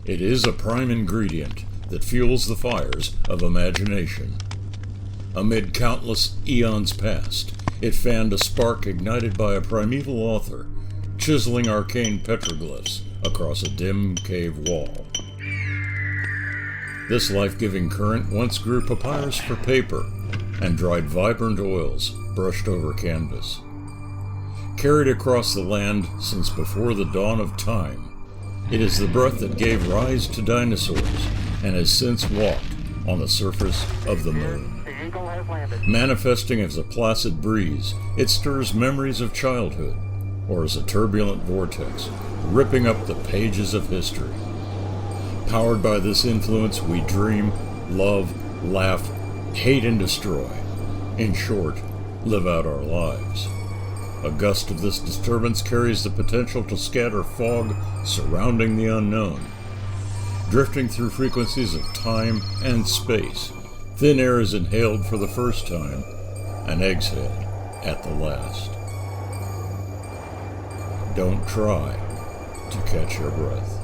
It is a prime ingredient that fuels the fires of imagination. Amid countless eons past, it fanned a spark ignited by a primeval author, chiseling arcane petroglyphs across a dim cave wall. This life-giving current once grew papyrus for paper and dried vibrant oils brushed over canvas. Carried across the land since before the dawn of time, it is the breath that gave rise to dinosaurs and has since walked on the surface of the moon. Manifesting as a placid breeze, it stirs memories of childhood, or as a turbulent vortex, ripping up the pages of history. Powered by this influence, we dream, love, laugh, hate, and destroy. In short, live out our lives. A gust of this disturbance carries the potential to scatter fog surrounding the unknown. Drifting through frequencies of time and space, thin air is inhaled for the first time and exhaled at the last. Don't try to catch your breath.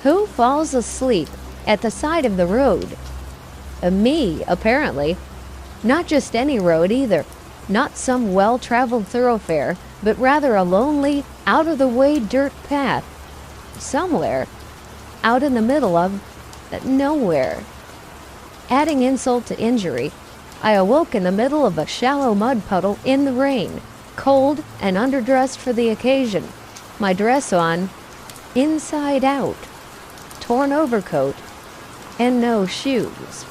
Who falls asleep at the side of the road? Me, apparently. Not just any road either. Not some well-traveled thoroughfare, but rather a lonely, out-of-the-way dirt path. Somewhere. Out in the middle of nowhere. Adding insult to injury, I awoke in the middle of a shallow mud puddle in the rain, cold and underdressed for the occasion. My dress on, inside out. Torn overcoat, and no shoes.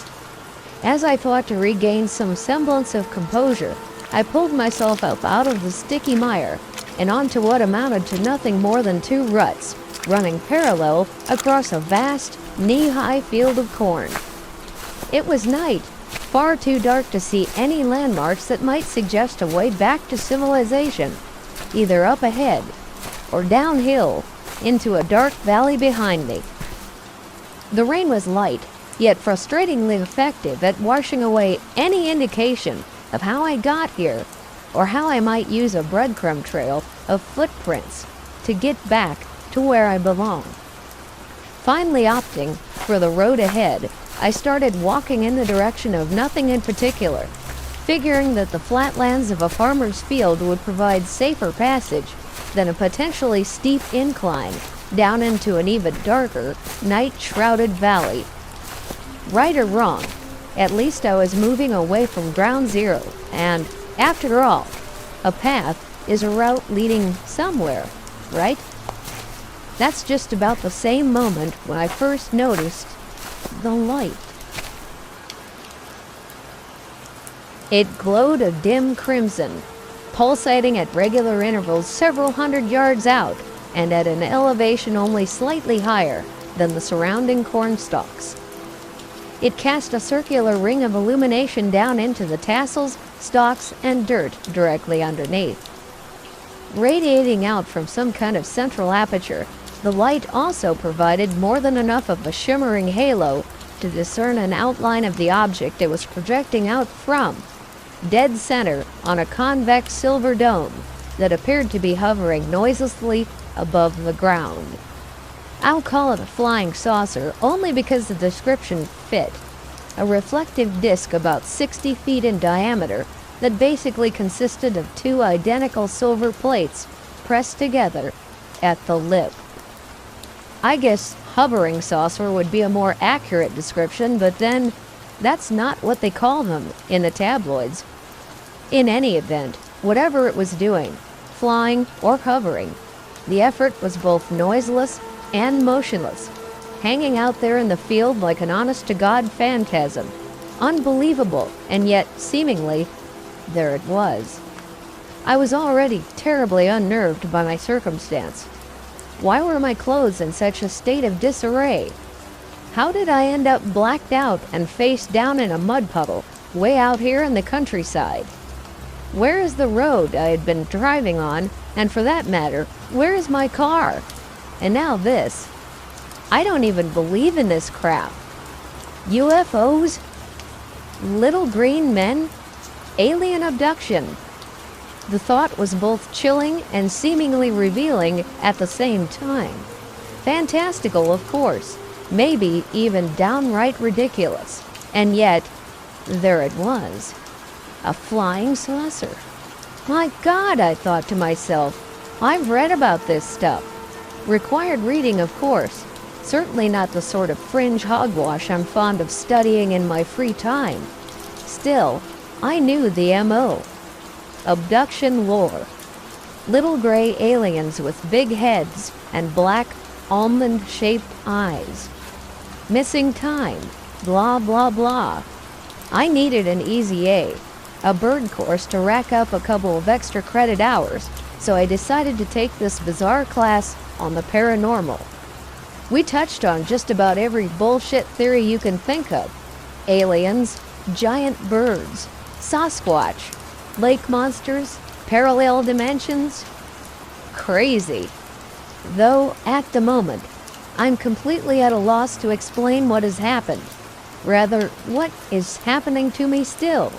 As I thought to regain some semblance of composure, I pulled myself up out of the sticky mire and onto what amounted to nothing more than two ruts, running parallel across a vast, knee-high field of corn. It was night, far too dark to see any landmarks that might suggest a way back to civilization, either up ahead or downhill into a dark valley behind me. The rain was light, yet frustratingly effective at washing away any indication of how I got here, or how I might use a breadcrumb trail of footprints to get back to where I belong. Finally opting for the road ahead, I started walking in the direction of nothing in particular, figuring that the flatlands of a farmer's field would provide safer passage than a potentially steep incline down into an even darker, night-shrouded valley. Right or wrong, at least I was moving away from ground zero, and, after all, a path is a route leading somewhere, right? That's just about the same moment when I first noticed the light. It glowed a dim crimson, pulsating at regular intervals several hundred yards out, and at an elevation only slightly higher than the surrounding corn stalks. It cast a circular ring of illumination down into the tassels, stalks, and dirt directly underneath. Radiating out from some kind of central aperture, the light also provided more than enough of a shimmering halo to discern an outline of the object it was projecting out from, dead center on a convex silver dome that appeared to be hovering noiselessly above the ground. I'll call it a flying saucer only because the description fit. A reflective disc about 60 feet in diameter that basically consisted of two identical silver plates pressed together at the lip. I guess hovering saucer would be a more accurate description, but then that's not what they call them in the tabloids. In any event, whatever it was doing, flying or hovering, the effort was both noiseless and motionless, hanging out there in the field like an honest-to-God phantasm. Unbelievable, and yet, seemingly, there it was. I was already terribly unnerved by my circumstance. Why were my clothes in such a state of disarray? How did I end up blacked out and face down in a mud puddle, way out here in the countryside? Where is the road I had been driving on, and for that matter, where is my car? And now this. I don't even believe in this crap. UFOs? Little green men? Alien abduction? The thought was both chilling and seemingly revealing at the same time. Fantastical, of course, maybe even downright ridiculous. And yet, there it was. A flying saucer. My God, I thought to myself, I've read about this stuff. Required reading, of course. Certainly not the sort of fringe hogwash I'm fond of studying in my free time. Still, I knew the M.O. Abduction lore. Little gray aliens with big heads and black, almond-shaped eyes. Missing time. Blah, blah, blah. I needed an easy a bird course to rack up a couple of extra credit hours, so I decided to take this bizarre class on the paranormal. We touched on just about every bullshit theory you can think of. Aliens, giant birds, Sasquatch, lake monsters, parallel dimensions. Crazy. Though, at the moment, I'm completely at a loss to explain what has happened. Rather, what is happening to me still.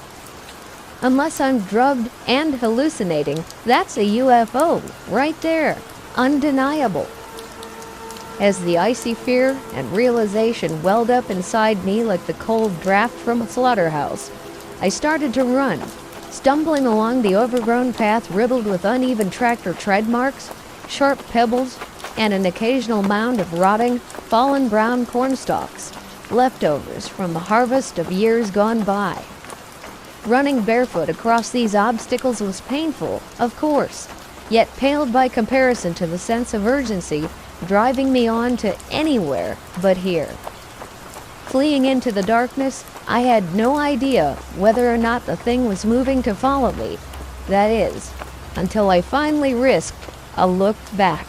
Unless I'm drugged and hallucinating, that's a UFO, right there. Undeniable. As the icy fear and realization welled up inside me like the cold draft from a slaughterhouse, I started to run, stumbling along the overgrown path riddled with uneven tractor tread marks, sharp pebbles, and an occasional mound of rotting, fallen brown corn stalks, leftovers from the harvest of years gone by. Running barefoot across these obstacles was painful, of course, yet paled by comparison to the sense of urgency driving me on to anywhere but here. Fleeing into the darkness, I had no idea whether or not the thing was moving to follow me. That is, until I finally risked a look back.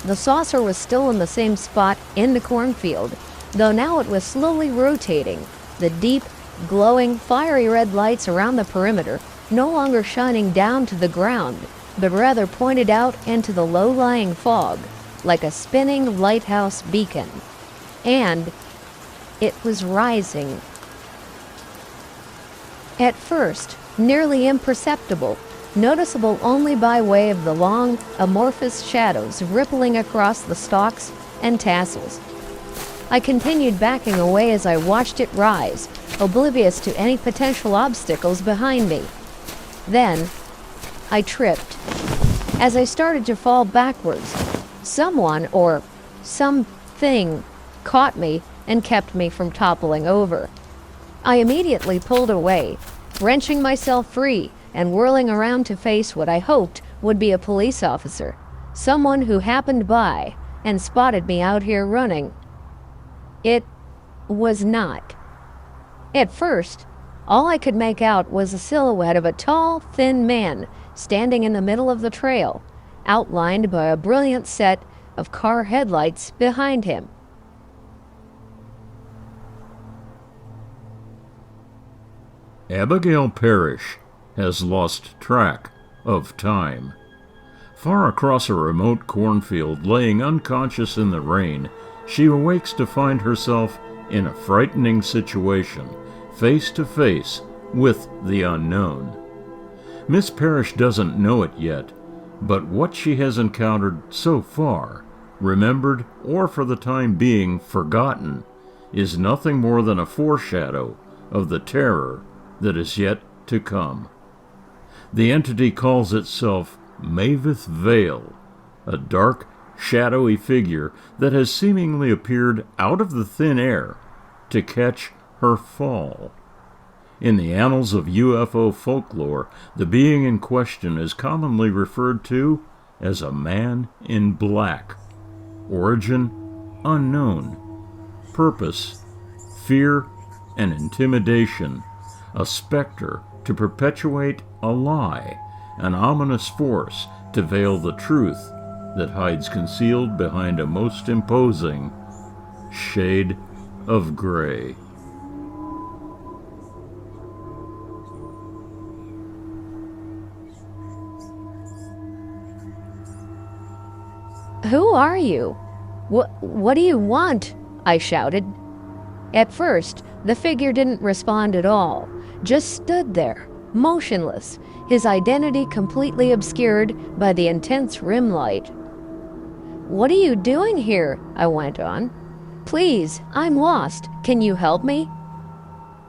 The saucer was still in the same spot in the cornfield, though now it was slowly rotating, the deep, glowing, fiery red lights around the perimeter no longer shining down to the ground, but rather pointed out into the low-lying fog, like a spinning lighthouse beacon. And it was rising. At first, nearly imperceptible, noticeable only by way of the long, amorphous shadows rippling across the stalks and tassels. I continued backing away as I watched it rise, oblivious to any potential obstacles behind me. Then, I tripped. As I started to fall backwards, someone or something caught me and kept me from toppling over. I immediately pulled away, wrenching myself free and whirling around to face what I hoped would be a police officer, someone who happened by and spotted me out here running. It was not. At first, all I could make out was a silhouette of a tall, thin man standing in the middle of the trail, outlined by a brilliant set of car headlights behind him. Abigale Perrish has lost track of time. Far across a remote cornfield, laying unconscious in the rain, she awakes to find herself in a frightening situation, face to face with the unknown. Miss Parrish doesn't know it yet, but what she has encountered so far, remembered or for the time being forgotten, is nothing more than a foreshadow of the terror that is yet to come. The entity calls itself Maveth Vale, a dark, shadowy figure that has seemingly appeared out of the thin air to catch her fall. In the annals of UFO folklore, the being in question is commonly referred to as a man in black. Origin unknown. Purpose fear and intimidation. A specter to perpetuate a lie, an ominous force to veil the truth that hides concealed behind a most imposing shade of gray. Who are you? What do you want? I shouted. At first, the figure didn't respond at all, just stood there, motionless, his identity completely obscured by the intense rim light. What are you doing here? I went on. Please, I'm lost. Can you help me?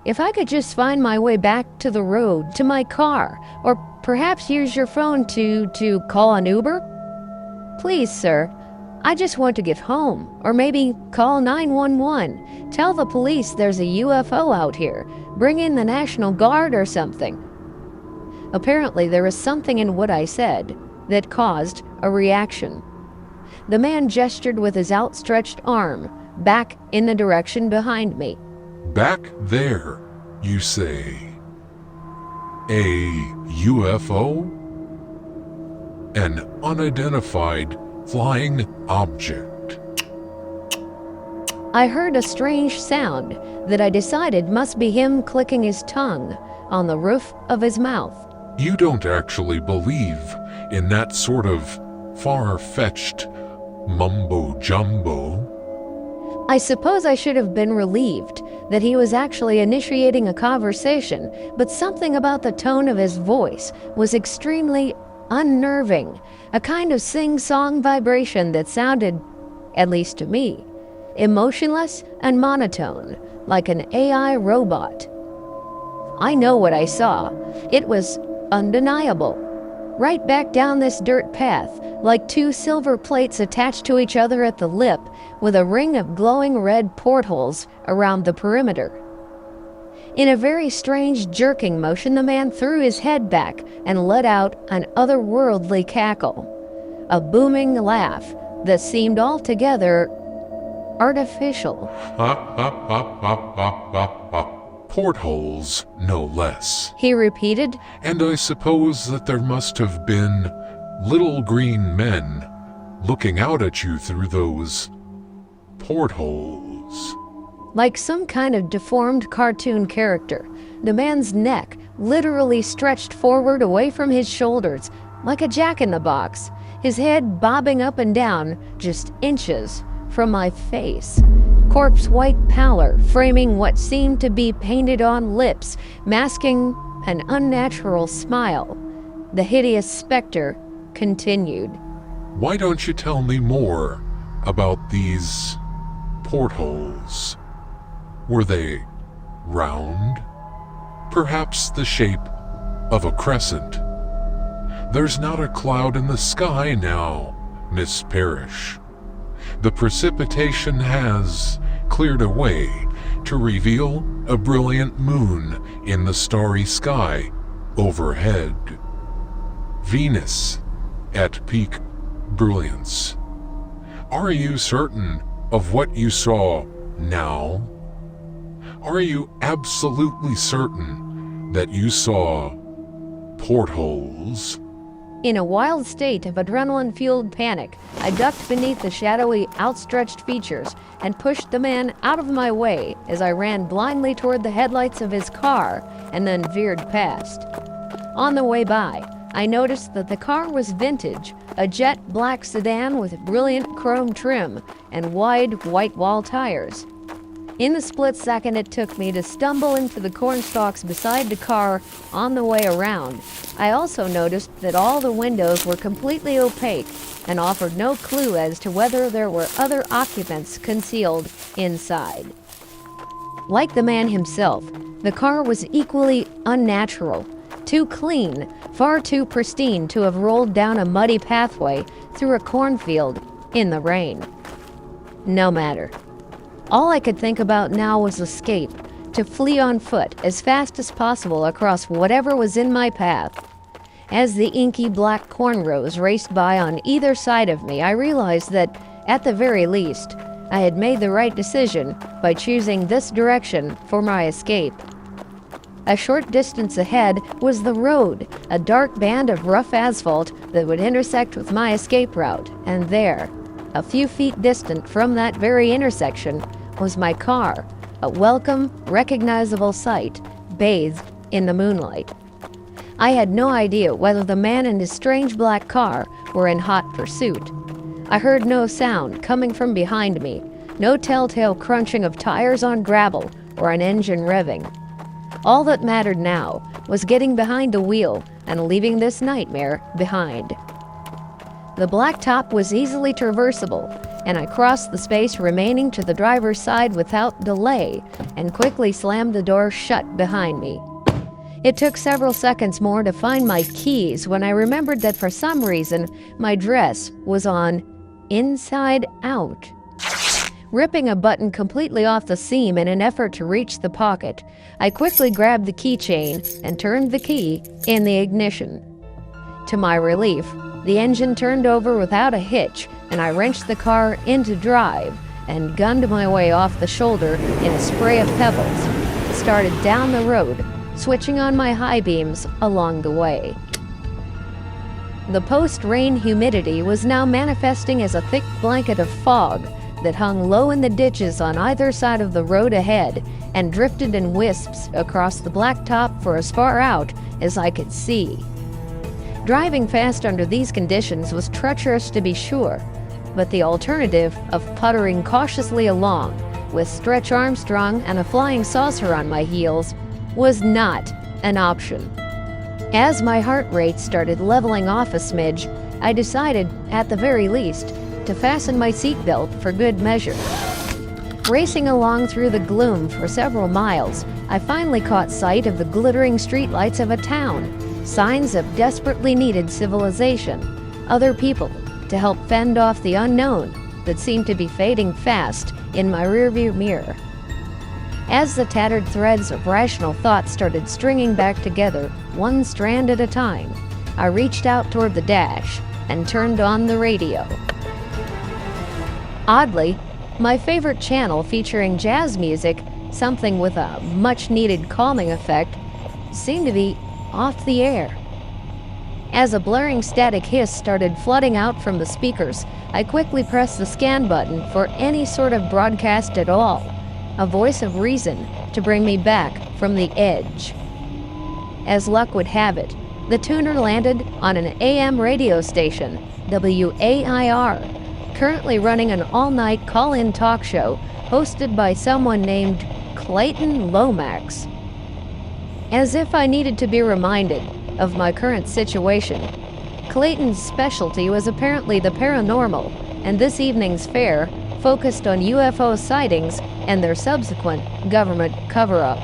If I could just find my way back to the road, to my car, or perhaps use your phone to call an Uber? Please, sir, I just want to get home, or maybe call 911. Tell the police there's a UFO out here. Bring in the National Guard or something. Apparently, there was something in what I said that caused a reaction. The man gestured with his outstretched arm back in the direction behind me. Back there, you say? A UFO? An unidentified flying object. I heard a strange sound that I decided must be him clicking his tongue on the roof of his mouth. You don't actually believe in that sort of far-fetched mumbo-jumbo? I suppose I should have been relieved that he was actually initiating a conversation, but something about the tone of his voice was extremely unnerving, a kind of sing-song vibration that sounded, at least to me, emotionless and monotone, like an AI robot. I know what I saw. It was undeniable. Right back down this dirt path, like two silver plates attached to each other at the lip, with a ring of glowing red portholes around the perimeter. In a very strange jerking motion, the man threw his head back and let out an otherworldly cackle, a booming laugh that seemed altogether artificial. Portholes, no less. He repeated. And I suppose that there must have been little green men looking out at you through those portholes. Like some kind of deformed cartoon character, the man's neck literally stretched forward away from his shoulders, like a jack-in-the-box, his head bobbing up and down just inches from my face. Corpse-white pallor framing what seemed to be painted-on lips, masking an unnatural smile. The hideous specter continued. Why don't you tell me more about these portholes? Were they round? Perhaps the shape of a crescent? There's not a cloud in the sky now, Miss Parrish. The precipitation has cleared away to reveal a brilliant moon in the starry sky overhead. Venus at peak brilliance. Are you certain of what you saw now? Are you absolutely certain that you saw portholes? In a wild state of adrenaline-fueled panic, I ducked beneath the shadowy, outstretched features and pushed the man out of my way as I ran blindly toward the headlights of his car and then veered past. On the way by, I noticed that the car was vintage, a jet black sedan with brilliant chrome trim and wide white wall tires. In the split second it took me to stumble into the corn stalks beside the car on the way around, I also noticed that all the windows were completely opaque and offered no clue as to whether there were other occupants concealed inside. Like the man himself, the car was equally unnatural, too clean, far too pristine to have rolled down a muddy pathway through a cornfield in the rain. No matter. All I could think about now was escape, to flee on foot as fast as possible across whatever was in my path. As the inky black cornrows raced by on either side of me, I realized that, at the very least, I had made the right decision by choosing this direction for my escape. A short distance ahead was the road, a dark band of rough asphalt that would intersect with my escape route, and there, a few feet distant from that very intersection, was my car, a welcome, recognizable sight, bathed in the moonlight. I had no idea whether the man and his strange black car were in hot pursuit. I heard no sound coming from behind me, no telltale crunching of tires on gravel or an engine revving. All that mattered now was getting behind the wheel and leaving this nightmare behind. The blacktop was easily traversable, and I crossed the space remaining to the driver's side without delay and quickly slammed the door shut behind me. It took several seconds more to find my keys when I remembered that for some reason my dress was on inside out. Ripping a button completely off the seam in an effort to reach the pocket, I quickly grabbed the keychain and turned the key in the ignition. To my relief, the engine turned over without a hitch, and I wrenched the car into drive and gunned my way off the shoulder in a spray of pebbles, started down the road, switching on my high beams along the way. The post-rain humidity was now manifesting as a thick blanket of fog that hung low in the ditches on either side of the road ahead and drifted in wisps across the blacktop for as far out as I could see. Driving fast under these conditions was treacherous to be sure, but the alternative of puttering cautiously along with Stretch Armstrong and a flying saucer on my heels was not an option. As my heart rate started leveling off a smidge, I decided, at the very least, to fasten my seatbelt for good measure. Racing along through the gloom for several miles, I finally caught sight of the glittering streetlights of a town, signs of desperately needed civilization, other people to help fend off the unknown that seemed to be fading fast in my rearview mirror. As the tattered threads of rational thought started stringing back together, one strand at a time, I reached out toward the dash and turned on the radio. Oddly, my favorite channel featuring jazz music, something with a much-needed calming effect, seemed to be off the air. As a blaring static hiss started flooding out from the speakers, I quickly pressed the scan button for any sort of broadcast at all, a voice of reason to bring me back from the edge. As luck would have it, the tuner landed on an AM radio station, WAIR, currently running an all-night call-in talk show hosted by someone named Clayton Lomax. As if I needed to be reminded of my current situation, Clayton's specialty was apparently the paranormal, and this evening's fare focused on UFO sightings and their subsequent government cover-up.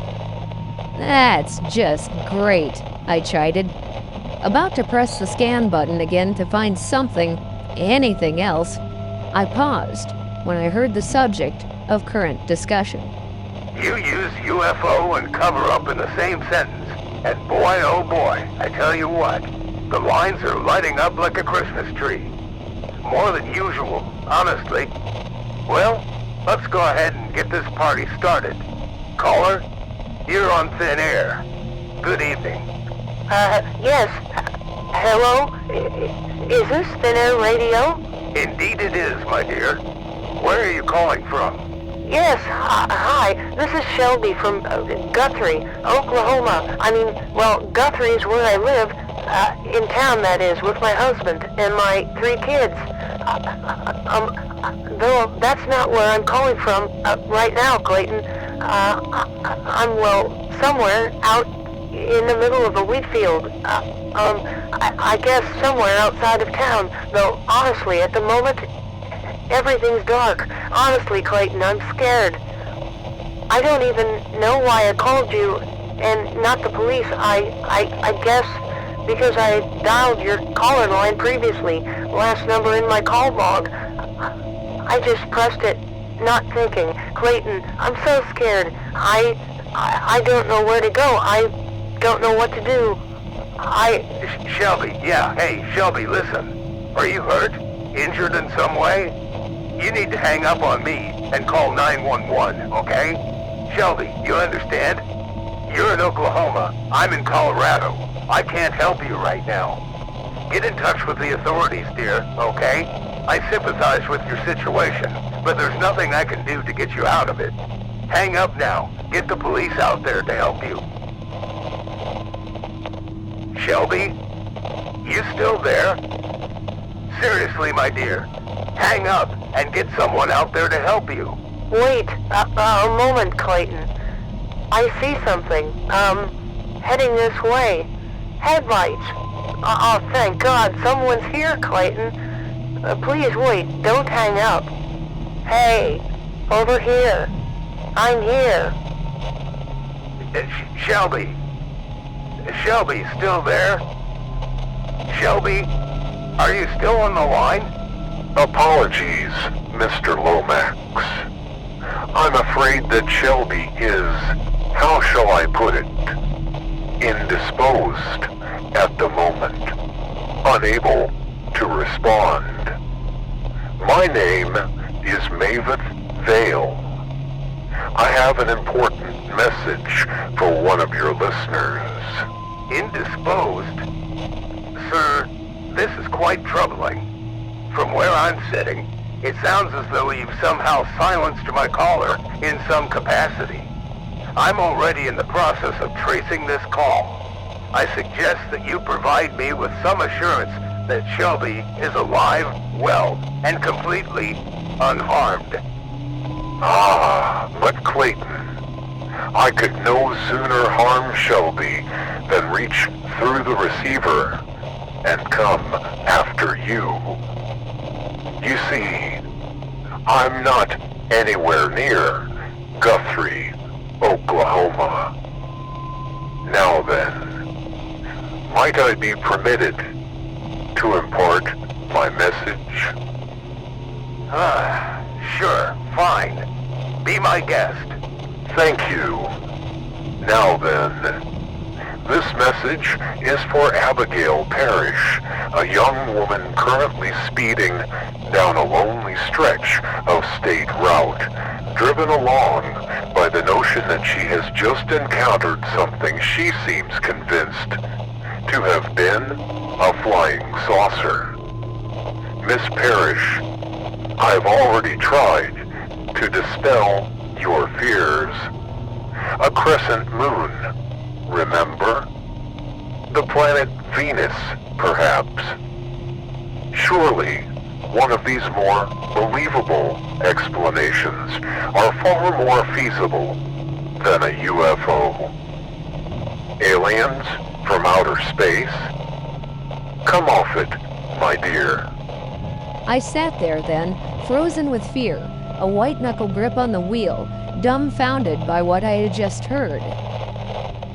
That's just great, I chided. About to press the scan button again to find something, anything else, I paused when I heard the subject of current discussion. You use UFO and cover-up in the same sentence, and boy, oh boy, I tell you what, the lines are lighting up like a Christmas tree. More than usual, honestly. Well, let's go ahead and get this party started. Caller, you're on thin air. Good evening. Yes. Hello? Is this Thin Air Radio? Indeed it is, my dear. Where are you calling from? Yes, hi. This is Shelby from Guthrie, Oklahoma. Guthrie is where I live. In town, that is, with my husband and my 3 kids. Though that's not where I'm calling from right now, Clayton. I'm, well, somewhere out in the middle of a wheat field. I guess somewhere outside of town. Though, honestly, at the moment, everything's dark. Honestly, Clayton, I'm scared. I don't even know why I called you, and not the police. I guess because I dialed your caller line previously, last number in my call log. I just pressed it, not thinking. Clayton, I'm so scared. I don't know where to go. I don't know what to do. Shelby, yeah, hey, Shelby, listen. Are you hurt? Injured in some way? You need to hang up on me and call 911, okay? Shelby, you understand? You're in Oklahoma. I'm in Colorado. I can't help you right now. Get in touch with the authorities, dear, okay? I sympathize with your situation, but there's nothing I can do to get you out of it. Hang up now. Get the police out there to help you. Shelby? You still there? Seriously, my dear. Hang up and get someone out there to help you. Wait, a moment, Clayton. I see something. Heading this way. Headlights. Oh, thank God, someone's here, Clayton. Please wait, don't hang up. Hey, over here. I'm here. Shelby. Shelby, still there? Shelby, are you still on the line? Apologies, Mr. Lomax. I'm afraid that Shelby is, how shall I put it, indisposed at the moment, unable to respond. My name is Mavis Vale. I have an important message for one of your listeners. Indisposed? Sir, this is quite troubling. From where I'm sitting, it sounds as though you've somehow silenced my caller in some capacity. I'm already in the process of tracing this call. I suggest that you provide me with some assurance that Shelby is alive, well, and completely unharmed. Ah, but Clayton, I could no sooner harm Shelby than reach through the receiver and come after you. You see, I'm not anywhere near Guthrie, Oklahoma. Now then, might I be permitted to impart my message? Sure, fine. Be my guest. Thank you. Now then, this message is for Abigale Perrish, a young woman currently speeding down a lonely stretch of state route, driven along by the notion that she has just encountered something she seems convinced to have been a flying saucer. Miss Parrish, I've already tried to dispel your fears. A crescent moon, remember? The planet Venus, perhaps. Surely, one of these more believable explanations are far more feasible than a UFO. Aliens from outer space? Come off it, my dear. I sat there then, frozen with fear, a white-knuckle grip on the wheel, dumbfounded by what I had just heard.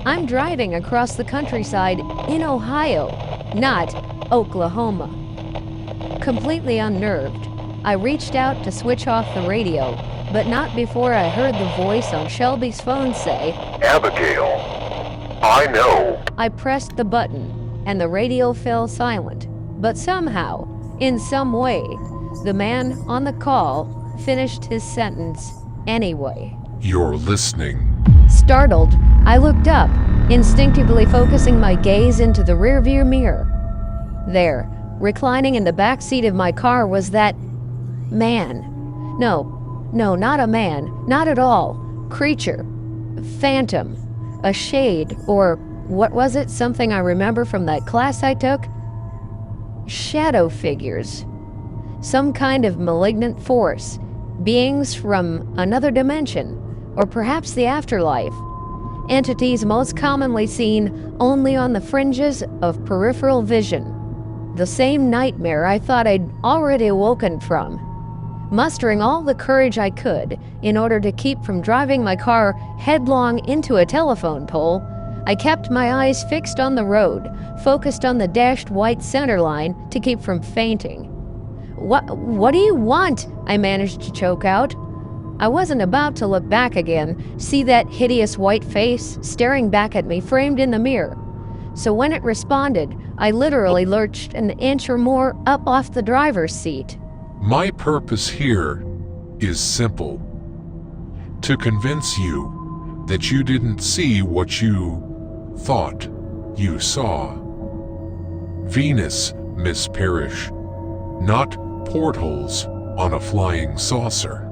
I'm driving across the countryside in Ohio, not Oklahoma. Completely unnerved, I reached out to switch off the radio, but not before I heard the voice on Shelby's phone say, Abigale, I know. I pressed the button, and the radio fell silent, but somehow, in some way, the man on the call finished his sentence anyway. You're listening. Startled, I looked up, instinctively focusing my gaze into the rearview mirror. There, reclining in the back seat of my car was that man. No, not a man, not at all. Creature. Phantom. A shade, or what was it? Something I remember from that class I took? Shadow figures. some kind of malignant force, beings from another dimension, or perhaps the afterlife. Entities most commonly seen only on the fringes of peripheral vision. The same nightmare I thought I'd already awoken from. Mustering all the courage I could in order to keep from driving my car headlong into a telephone pole, I kept my eyes fixed on the road, focused on the dashed white center line to keep from fainting. What do you want?" I managed to choke out. I wasn't about to look back again, see that hideous white face staring back at me framed in the mirror. So when it responded, I literally lurched an inch or more up off the driver's seat. My purpose here is simple. To convince you that you didn't see what you thought you saw. Venus, Miss Parrish, not portholes on a flying saucer.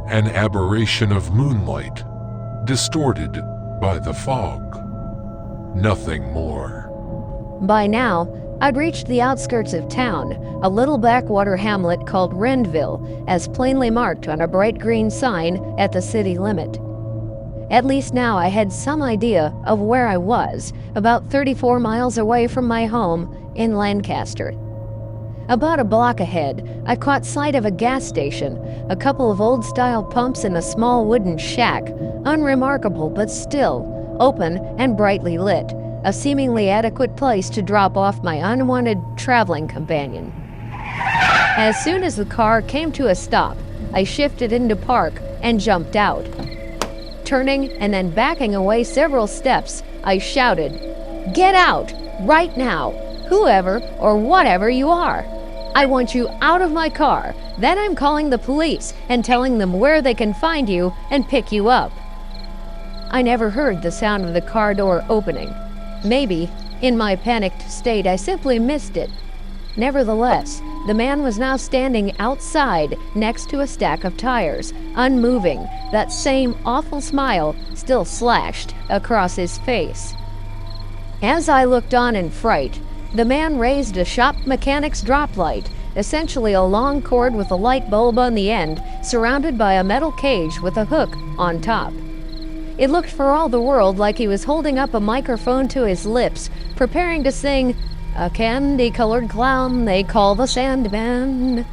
An aberration of moonlight, distorted by the fog. Nothing more. By now, I'd reached the outskirts of town, a little backwater hamlet called Rendville, as plainly marked on a bright green sign at the city limit. At least now I had some idea of where I was, about 34 miles away from my home in Lancaster. About a block ahead, I caught sight of a gas station, a couple of old-style pumps and a small wooden shack, unremarkable but still, open and brightly lit, a seemingly adequate place to drop off my unwanted traveling companion. As soon as the car came to a stop, I shifted into park and jumped out. Turning and then backing away several steps, I shouted, "Get out! Right now! Whoever or whatever you are! I want you out of my car. Then I'm calling the police and telling them where they can find you and pick you up." I never heard the sound of the car door opening. Maybe, in my panicked state, I simply missed it. Nevertheless, the man was now standing outside next to a stack of tires, unmoving, that same awful smile still slashed across his face. As I looked on in fright, the man raised a shop mechanic's drop light, essentially a long cord with a light bulb on the end, surrounded by a metal cage with a hook on top. It looked for all the world like he was holding up a microphone to his lips, preparing to sing, "A candy-colored clown they call the Sandman."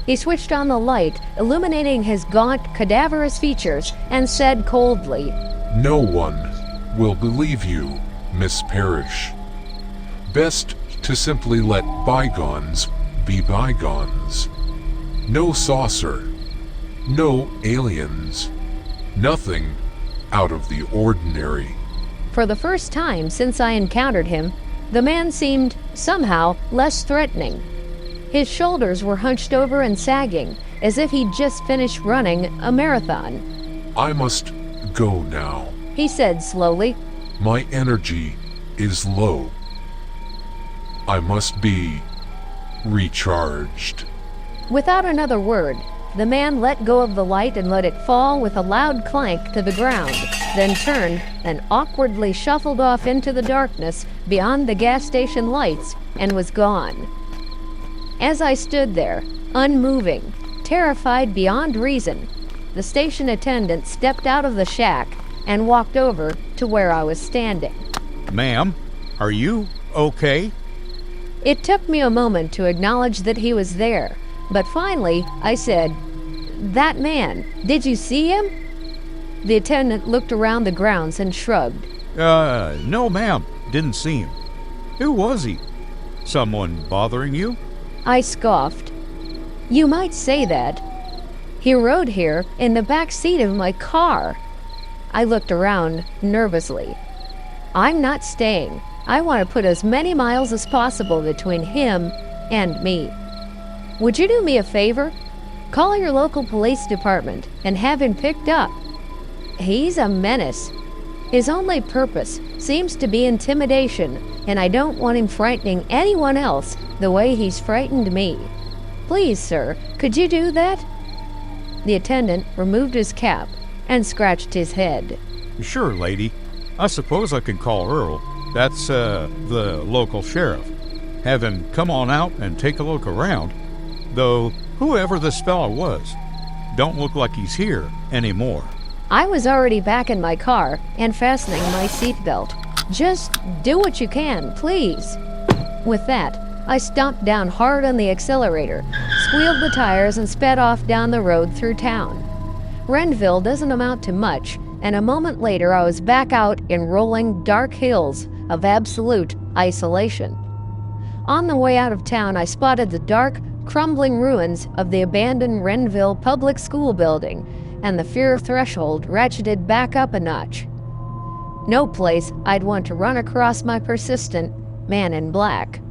He switched on the light, illuminating his gaunt, cadaverous features, and said coldly, No one will believe you, Miss Parrish. Best to simply let bygones be bygones. No saucer, no aliens, nothing out of the ordinary. For the first time since I encountered him, the man seemed, somehow, less threatening. His shoulders were hunched over and sagging, as if he'd just finished running a marathon. I must go now. He said slowly. My energy is low. I must be recharged. Without another word, the man let go of the light and let it fall with a loud clank to the ground, then turned and awkwardly shuffled off into the darkness beyond the gas station lights and was gone. As I stood there, unmoving, terrified beyond reason, the station attendant stepped out of the shack and walked over to where I was standing. Ma'am, are you okay? It took me a moment to acknowledge that he was there, but finally I said, "That man, did you see him?" The attendant looked around the grounds and shrugged. No ma'am, didn't see him. Who was he? Someone bothering you? I scoffed. "You might say that. He rode here in the back seat of my car." I looked around nervously. "I'm not staying. I want to put as many miles as possible between him and me. Would you do me a favor? Call your local police department and have him picked up. He's a menace. His only purpose seems to be intimidation, and I don't want him frightening anyone else the way he's frightened me. Please, sir, could you do that?" The attendant removed his cap and scratched his head. Sure, lady. I suppose I could call Earl. That's, the local sheriff. Have him come on out and take a look around. Though whoever this fella was, don't look like he's here anymore. I was already back in my car and fastening my seatbelt. Just do what you can, please. With that, I stomped down hard on the accelerator, squealed the tires, and sped off down the road through town. Renville doesn't amount to much, and a moment later I was back out in rolling dark hills of absolute isolation. On the way out of town, I spotted the dark, crumbling ruins of the abandoned Renville Public School building, and the fear threshold ratcheted back up a notch. No place I'd want to run across my persistent man in black.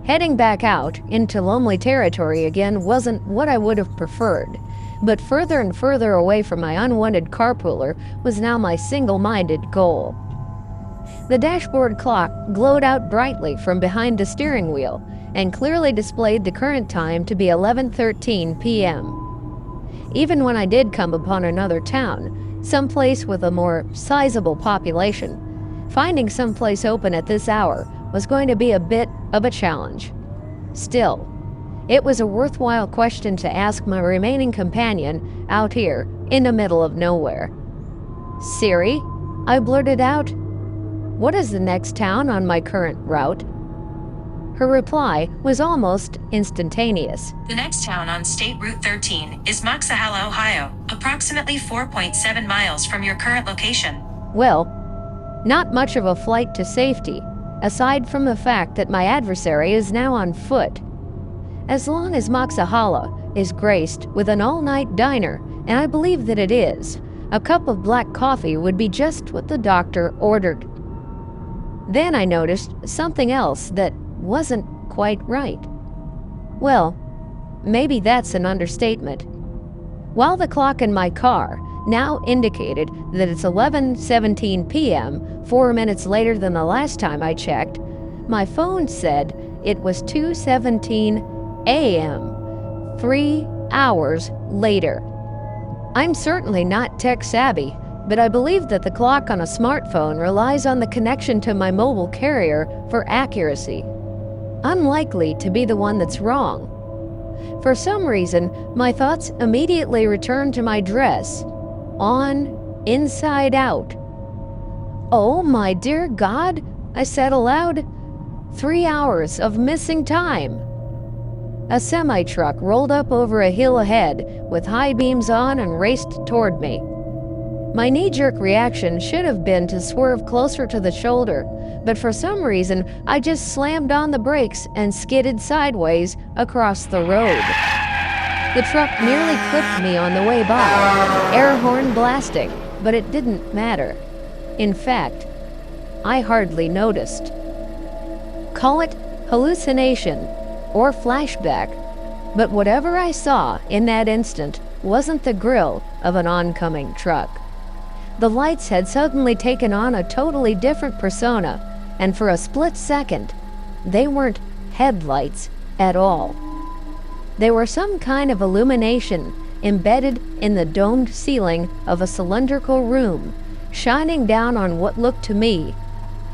Heading back out into lonely territory again wasn't what I would have preferred, but further and further away from my unwanted carpooler was now my single-minded goal. The dashboard clock glowed out brightly from behind the steering wheel and clearly displayed the current time to be 11:13 p.m. Even when I did come upon another town, someplace with a more sizable population, finding someplace open at this hour was going to be a bit of a challenge. Still, it was a worthwhile question to ask my remaining companion out here in the middle of nowhere. "Siri," I blurted out, "what is the next town on my current route?" Her reply was almost instantaneous. The next town on State Route 13 is Moxahala, Ohio, approximately 4.7 miles from your current location. Well, not much of a flight to safety, aside from the fact that my adversary is now on foot. As long as Moxahala is graced with an all-night diner, and I believe that it is, a cup of black coffee would be just what the doctor ordered. Then I noticed something else that wasn't quite right. Well, maybe that's an understatement. While the clock in my car now indicated that it's 11:17 p.m., 4 minutes later than the last time I checked, my phone said it was 2:17 a.m., 3 hours later. I'm certainly not tech-savvy, but I believe that the clock on a smartphone relies on the connection to my mobile carrier for accuracy. Unlikely to be the one that's wrong. For some reason, my thoughts immediately returned to my dress, on, inside out. "Oh my dear God," I said aloud. 3 hours of missing time. A semi-truck rolled up over a hill ahead with high beams on and raced toward me. My knee-jerk reaction should have been to swerve closer to the shoulder, but for some reason, I just slammed on the brakes and skidded sideways across the road. The truck nearly clipped me on the way by, air horn blasting, but it didn't matter. In fact, I hardly noticed. Call it hallucination or flashback, but whatever I saw in that instant wasn't the grille of an oncoming truck. The lights had suddenly taken on a totally different persona, and for a split second, they weren't headlights at all. They were some kind of illumination embedded in the domed ceiling of a cylindrical room, shining down on what looked to me,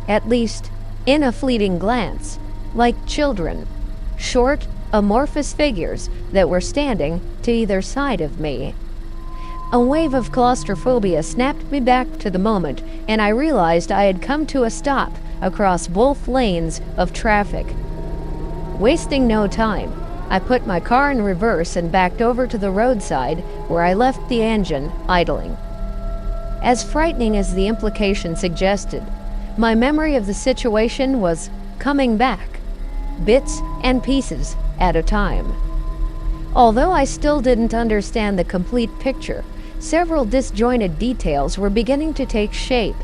at least in a fleeting glance, like children, short, amorphous figures that were standing to either side of me. A wave of claustrophobia snapped me back to the moment, and I realized I had come to a stop across both lanes of traffic. Wasting no time, I put my car in reverse and backed over to the roadside, where I left the engine idling. As frightening as the implication suggested, my memory of the situation was coming back, bits and pieces at a time. Although I still didn't understand the complete picture, several disjointed details were beginning to take shape.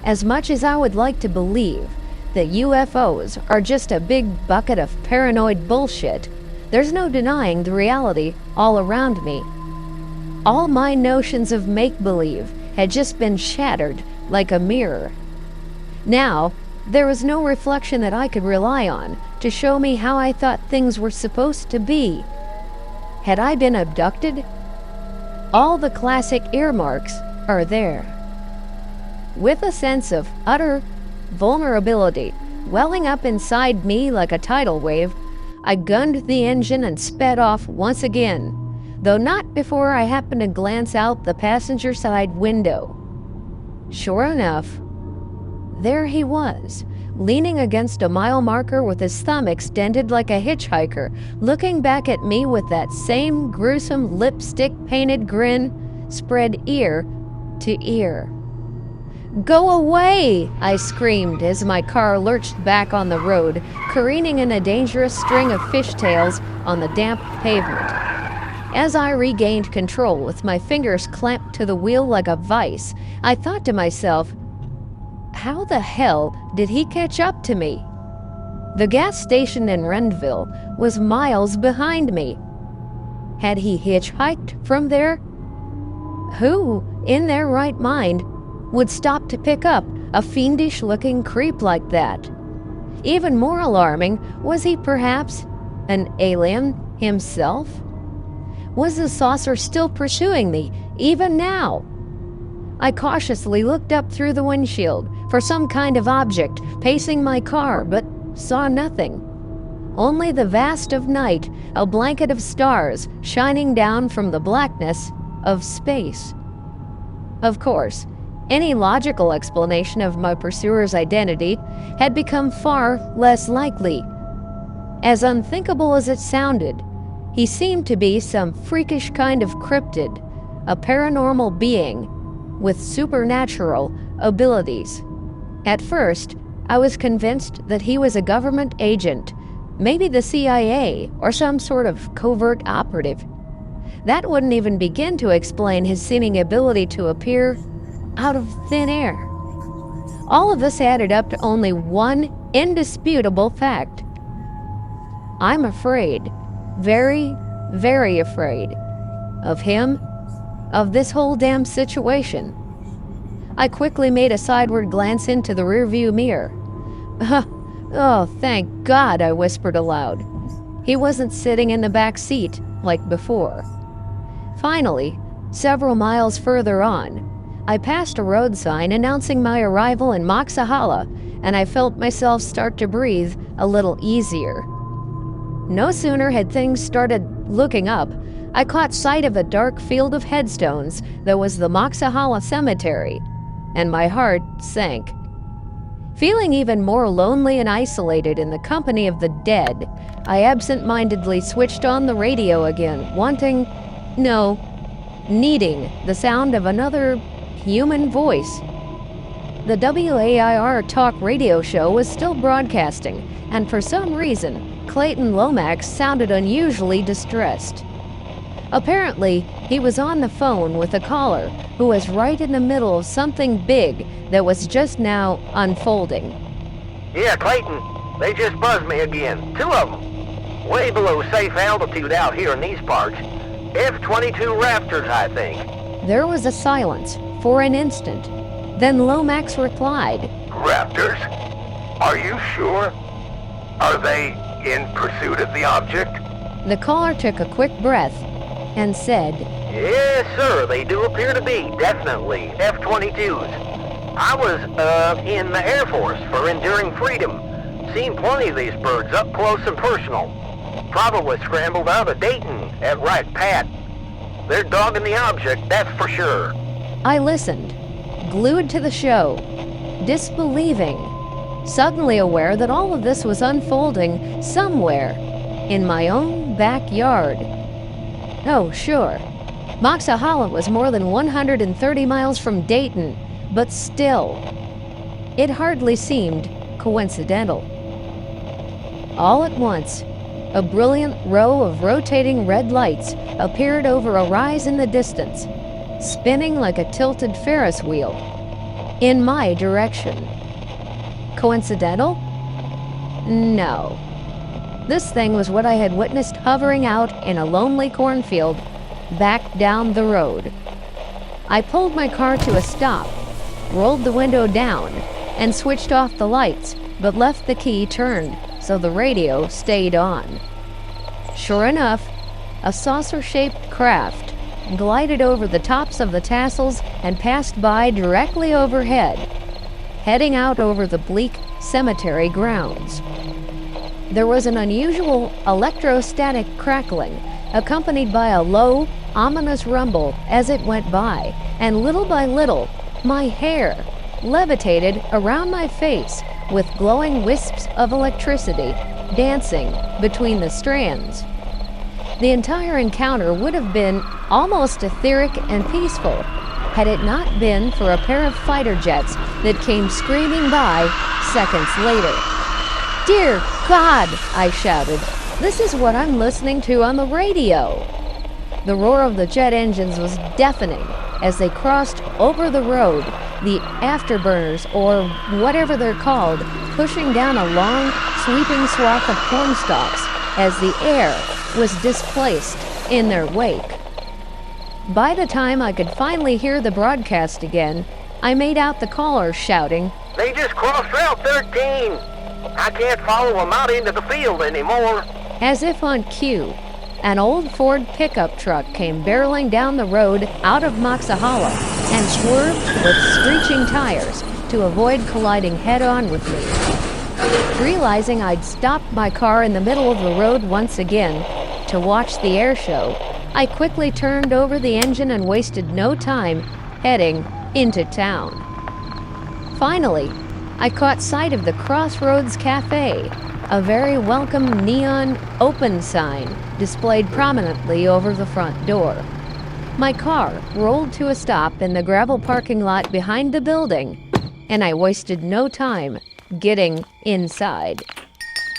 As much as I would like to believe that UFOs are just a big bucket of paranoid bullshit, there's no denying the reality all around me. All my notions of make-believe had just been shattered like a mirror. Now, there was no reflection that I could rely on to show me how I thought things were supposed to be. Had I been abducted? All the classic earmarks are there. With a sense of utter vulnerability welling up inside me like a tidal wave, I gunned the engine and sped off once again, though not before I happened to glance out the passenger side window. Sure enough, there he was, leaning against a mile marker with his thumb extended like a hitchhiker, looking back at me with that same gruesome lipstick-painted grin, spread ear to ear. "Go away!" I screamed as my car lurched back on the road, careening in a dangerous string of fishtails on the damp pavement. As I regained control with my fingers clamped to the wheel like a vice, I thought to myself, how the hell did he catch up to me? The gas station in Renville was miles behind me. Had he hitchhiked from there? Who, in their right mind, would stop to pick up a fiendish-looking creep like that? Even more alarming, was he perhaps an alien himself? Was the saucer still pursuing me, even now? I cautiously looked up through the windshield for some kind of object pacing my car, but saw nothing. Only the vast of night, a blanket of stars shining down from the blackness of space. Of course, any logical explanation of my pursuer's identity had become far less likely. As unthinkable as it sounded, he seemed to be some freakish kind of cryptid, a paranormal being with supernatural abilities. At first, I was convinced that he was a government agent, maybe the CIA or some sort of covert operative. That wouldn't even begin to explain his seeming ability to appear out of thin air. All of this added up to only one indisputable fact. I'm afraid, very, very afraid of him, of this whole damn situation. I quickly made a sideward glance into the rearview mirror. Oh, thank God, I whispered aloud. He wasn't sitting in the back seat like before. Finally, several miles further on, I passed a road sign announcing my arrival in Moxahala, and I felt myself start to breathe a little easier. No sooner had things started looking up, I caught sight of a dark field of headstones that was the Moxahala Cemetery, and my heart sank. Feeling even more lonely and isolated in the company of the dead, I absent-mindedly switched on the radio again, needing the sound of another human voice. The WAIR talk radio show was still broadcasting, and for some reason, Clayton Lomax sounded unusually distressed. Apparently, he was on the phone with a caller who was right in the middle of something big that was just now unfolding. Yeah, Clayton, they just buzzed me again. 2 of them. Way below safe altitude out here in these parts. F-22 Raptors, I think. There was a silence for an instant. Then Lomax replied, Raptors? Are you sure? Are they in pursuit of the object? The caller took a quick breath and said, Yes, sir, they do appear to be, definitely, F-22s. I was, in the Air Force for Enduring Freedom. Seen plenty of these birds up close and personal. Probably scrambled out of Dayton at Right Pat. They're dogging the object, that's for sure. I listened, glued to the show, disbelieving, suddenly aware that all of this was unfolding somewhere in my own backyard. Oh, sure. Moxahala was more than 130 miles from Dayton, but still, it hardly seemed coincidental. All at once, a brilliant row of rotating red lights appeared over a rise in the distance, spinning like a tilted Ferris wheel, in my direction. Coincidental? No. This thing was what I had witnessed hovering out in a lonely cornfield back down the road. I pulled my car to a stop, rolled the window down, and switched off the lights, but left the key turned so the radio stayed on. Sure enough, a saucer-shaped craft glided over the tops of the tassels and passed by directly overhead, heading out over the bleak cemetery grounds. there was an unusual electrostatic crackling, accompanied by a low, ominous rumble as it went by, and little by little, my hair levitated around my face with glowing wisps of electricity dancing between the strands. The entire encounter would have been almost etheric and peaceful had it not been for a pair of fighter jets that came screaming by seconds later. "Dear God," I shouted, "this is what I'm listening to on the radio." The roar of the jet engines was deafening as they crossed over the road, the afterburners, or whatever they're called, pushing down a long, sweeping swath of corn stalks as the air was displaced in their wake. By the time I could finally hear the broadcast again, I made out the caller shouting, They just crossed Route 13. I can't follow them out into the field anymore. as if on cue. An old Ford pickup truck came barreling down the road out of Moxahala and swerved with screeching tires to avoid colliding head-on with me. Realizing I'd stopped my car in the middle of the road once again to watch the air show, I quickly turned over the engine and wasted no time heading into town. Finally, I caught sight of the Crossroads Cafe, a very welcome neon open sign displayed prominently over the front door. My car rolled to a stop in the gravel parking lot behind the building, and I wasted no time getting inside.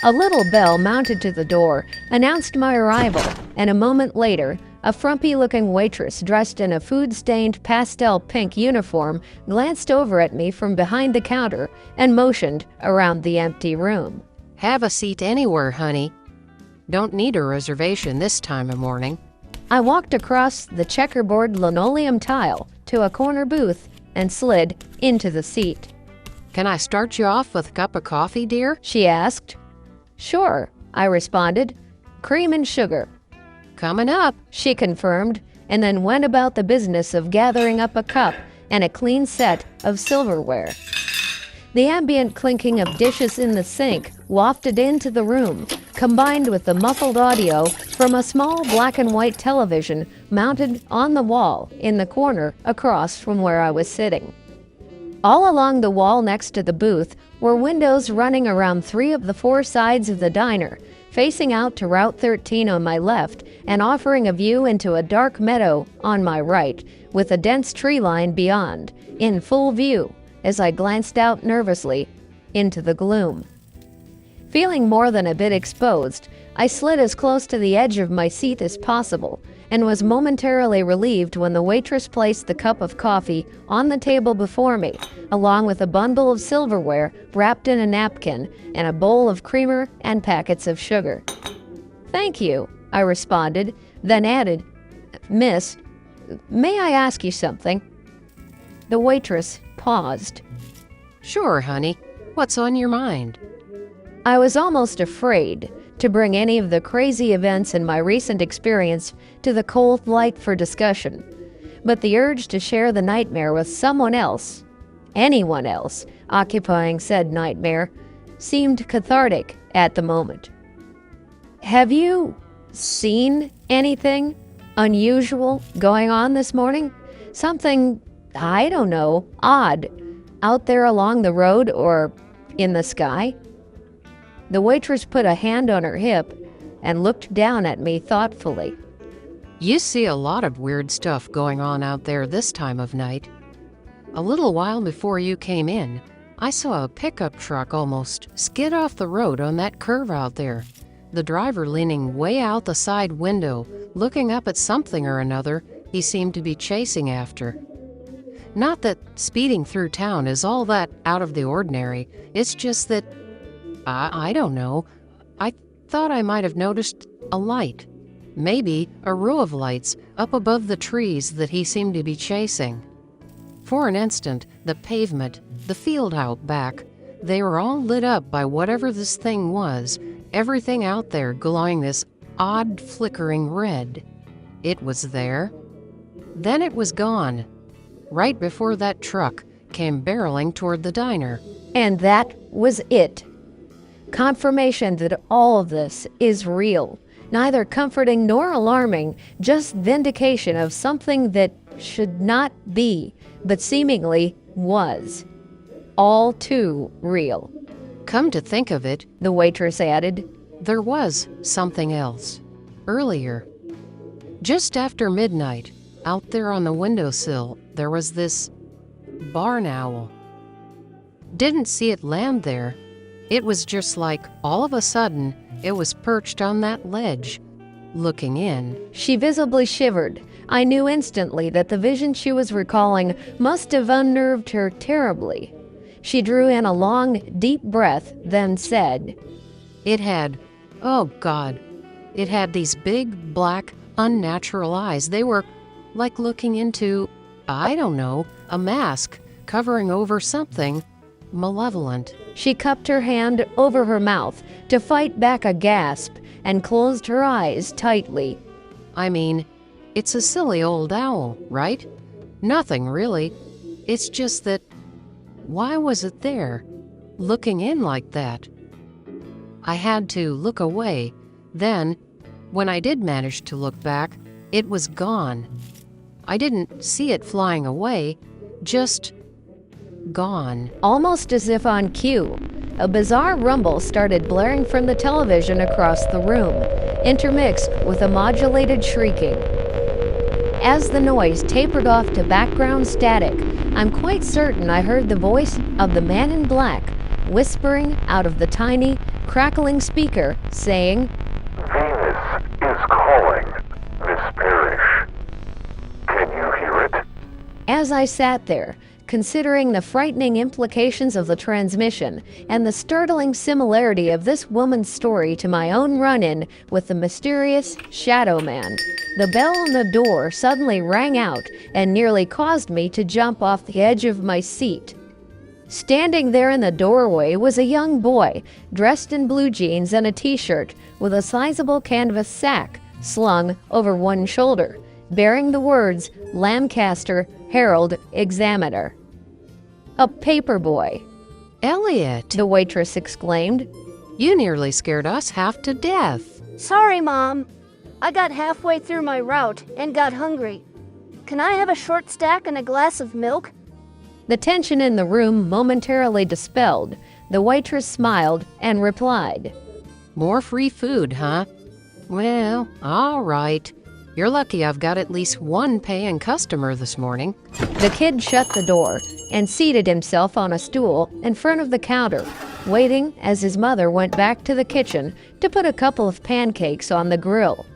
A little bell mounted to the door announced my arrival, and a moment later, a frumpy-looking waitress dressed in a food-stained pastel pink uniform glanced over at me from behind the counter and motioned around the empty room. Have a seat anywhere, honey. Don't need a reservation this time of morning. I walked across the checkerboard linoleum tile to a corner booth and slid into the seat. Can I start you off with a cup of coffee, dear? She asked. Sure, I responded. Cream and sugar. Coming up. She confirmed, and then went about the business of gathering up a cup and a clean set of silverware. The ambient clinking of dishes in the sink wafted into the room, combined with the muffled audio from a small black and white television mounted on the wall in the corner across from where I was sitting. All along the wall next to the booth were windows running around 3 of the 4 sides of the diner, facing out to Route 13 on my left and offering a view into a dark meadow on my right, with a dense tree line beyond, in full view as I glanced out nervously into the gloom. Feeling more than a bit exposed, I slid as close to the edge of my seat as possible and was momentarily relieved when the waitress placed the cup of coffee on the table before me, along with a bundle of silverware wrapped in a napkin and a bowl of creamer and packets of sugar. "Thank you," I responded, then added, "Miss, may I ask you something?" The waitress paused. Sure, honey. What's on your mind? I was almost afraid to bring any of the crazy events in my recent experience to the cold light for discussion, but the urge to share the nightmare with someone else, anyone else, occupying said nightmare, seemed cathartic at the moment. "Have you seen anything unusual going on this morning? Something, I don't know, odd, out there along the road or in the sky?" The waitress put a hand on her hip and looked down at me thoughtfully. You see a lot of weird stuff going on out there this time of night. A little while before you came in, I saw a pickup truck almost skid off the road on that curve out there. The driver leaning way out the side window, looking up at something or another he seemed to be chasing after. Not that speeding through town is all that out of the ordinary, it's just that, I don't know, I thought I might have noticed a light. Maybe a row of lights up above the trees that he seemed to be chasing. For an instant, the pavement, the field out back, they were all lit up by whatever this thing was, everything out there glowing this odd flickering red. It was there. Then it was gone, right before that truck came barreling toward the diner. And that was it. Confirmation that all of this is real. Neither comforting nor alarming, just vindication of something that should not be, but seemingly was. All too real. Come to think of it, The waitress added. there was something else. Earlier, just after midnight, out there on the windowsill, there was this barn owl. Didn't see it land there. It was just like, all of a sudden, it was perched on that ledge, looking in. She visibly shivered. I knew instantly that the vision she was recalling must have unnerved her terribly. She drew in a long, deep breath, then said, It had, oh God, it had these big, black, unnatural eyes. They were like looking into, I don't know, a mask covering over something malevolent. She cupped her hand over her mouth to fight back a gasp and closed her eyes tightly. I mean, it's a silly old owl, right? Nothing really. It's just that, why was it there, looking in like that? I had to look away. Then, when I did manage to look back, it was gone. I didn't see it flying away, just gone. Almost as if on cue, a bizarre rumble started blaring from the television across the room, intermixed with a modulated shrieking. As the noise tapered off to background static, I'm quite certain I heard the voice of the man in black whispering out of the tiny, crackling speaker, saying, Venus is calling, Miss Parrish. Can you hear it? As I sat there, considering the frightening implications of the transmission and the startling similarity of this woman's story to my own run-in with the mysterious Shadow Man, the bell on the door suddenly rang out and nearly caused me to jump off the edge of my seat. Standing there in the doorway was a young boy, dressed in blue jeans and a t-shirt, with a sizable canvas sack slung over one shoulder, bearing the words Lancaster Herald Examiner. A paper boy. Elliot, The waitress exclaimed. you nearly scared us half to death. Sorry, Mom. I got halfway through my route and got hungry. Can I have a short stack and a glass of milk? The tension in the room momentarily dispelled. The waitress smiled and replied, More free food, huh? Well, all right. You're lucky I've got at least one paying customer this morning. The kid shut the door and seated himself on a stool in front of the counter, waiting as his mother went back to the kitchen to put a couple of pancakes on the grill.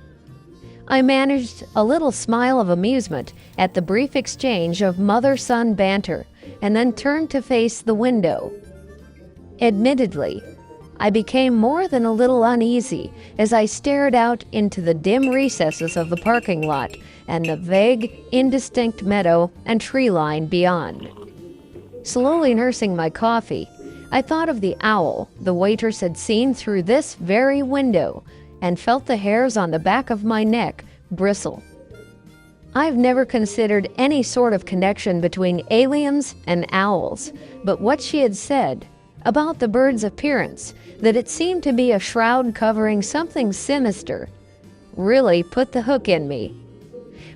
I managed a little smile of amusement at the brief exchange of mother-son banter and then turned to face the window. Admittedly, I became more than a little uneasy as I stared out into the dim recesses of the parking lot and the vague, indistinct meadow and tree line beyond. Slowly nursing my coffee, I thought of the owl the waitress had seen through this very window and felt the hairs on the back of my neck bristle. I've never considered any sort of connection between aliens and owls, but what she had said about the bird's appearance, that it seemed to be a shroud covering something sinister, really put the hook in me.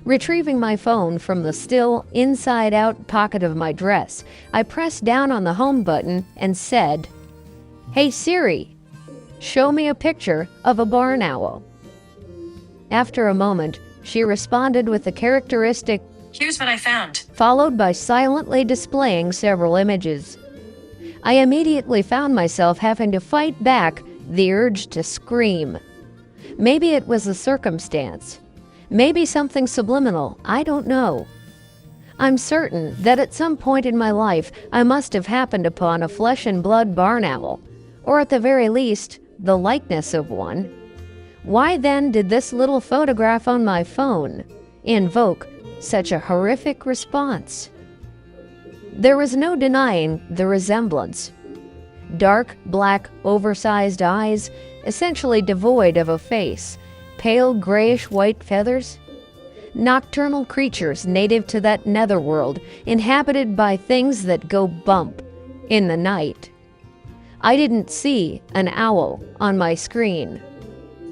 Retrieving my phone from the still inside-out pocket of my dress, I pressed down on the home button and said, "Hey Siri, show me a picture of a barn owl." After a moment, she responded with the characteristic, Here's what I found. followed by silently displaying several images. I immediately found myself having to fight back the urge to scream. Maybe it was a circumstance. Maybe something subliminal, I don't know. I'm certain that at some point in my life I must have happened upon a flesh and blood barn owl, or at the very least, the likeness of one. Why then did this little photograph on my phone invoke such a horrific response? There was no denying the resemblance. Dark, black, oversized eyes, essentially devoid of a face, pale grayish-white feathers. Nocturnal creatures native to that netherworld, inhabited by things that go bump in the night. I didn't see an owl on my screen.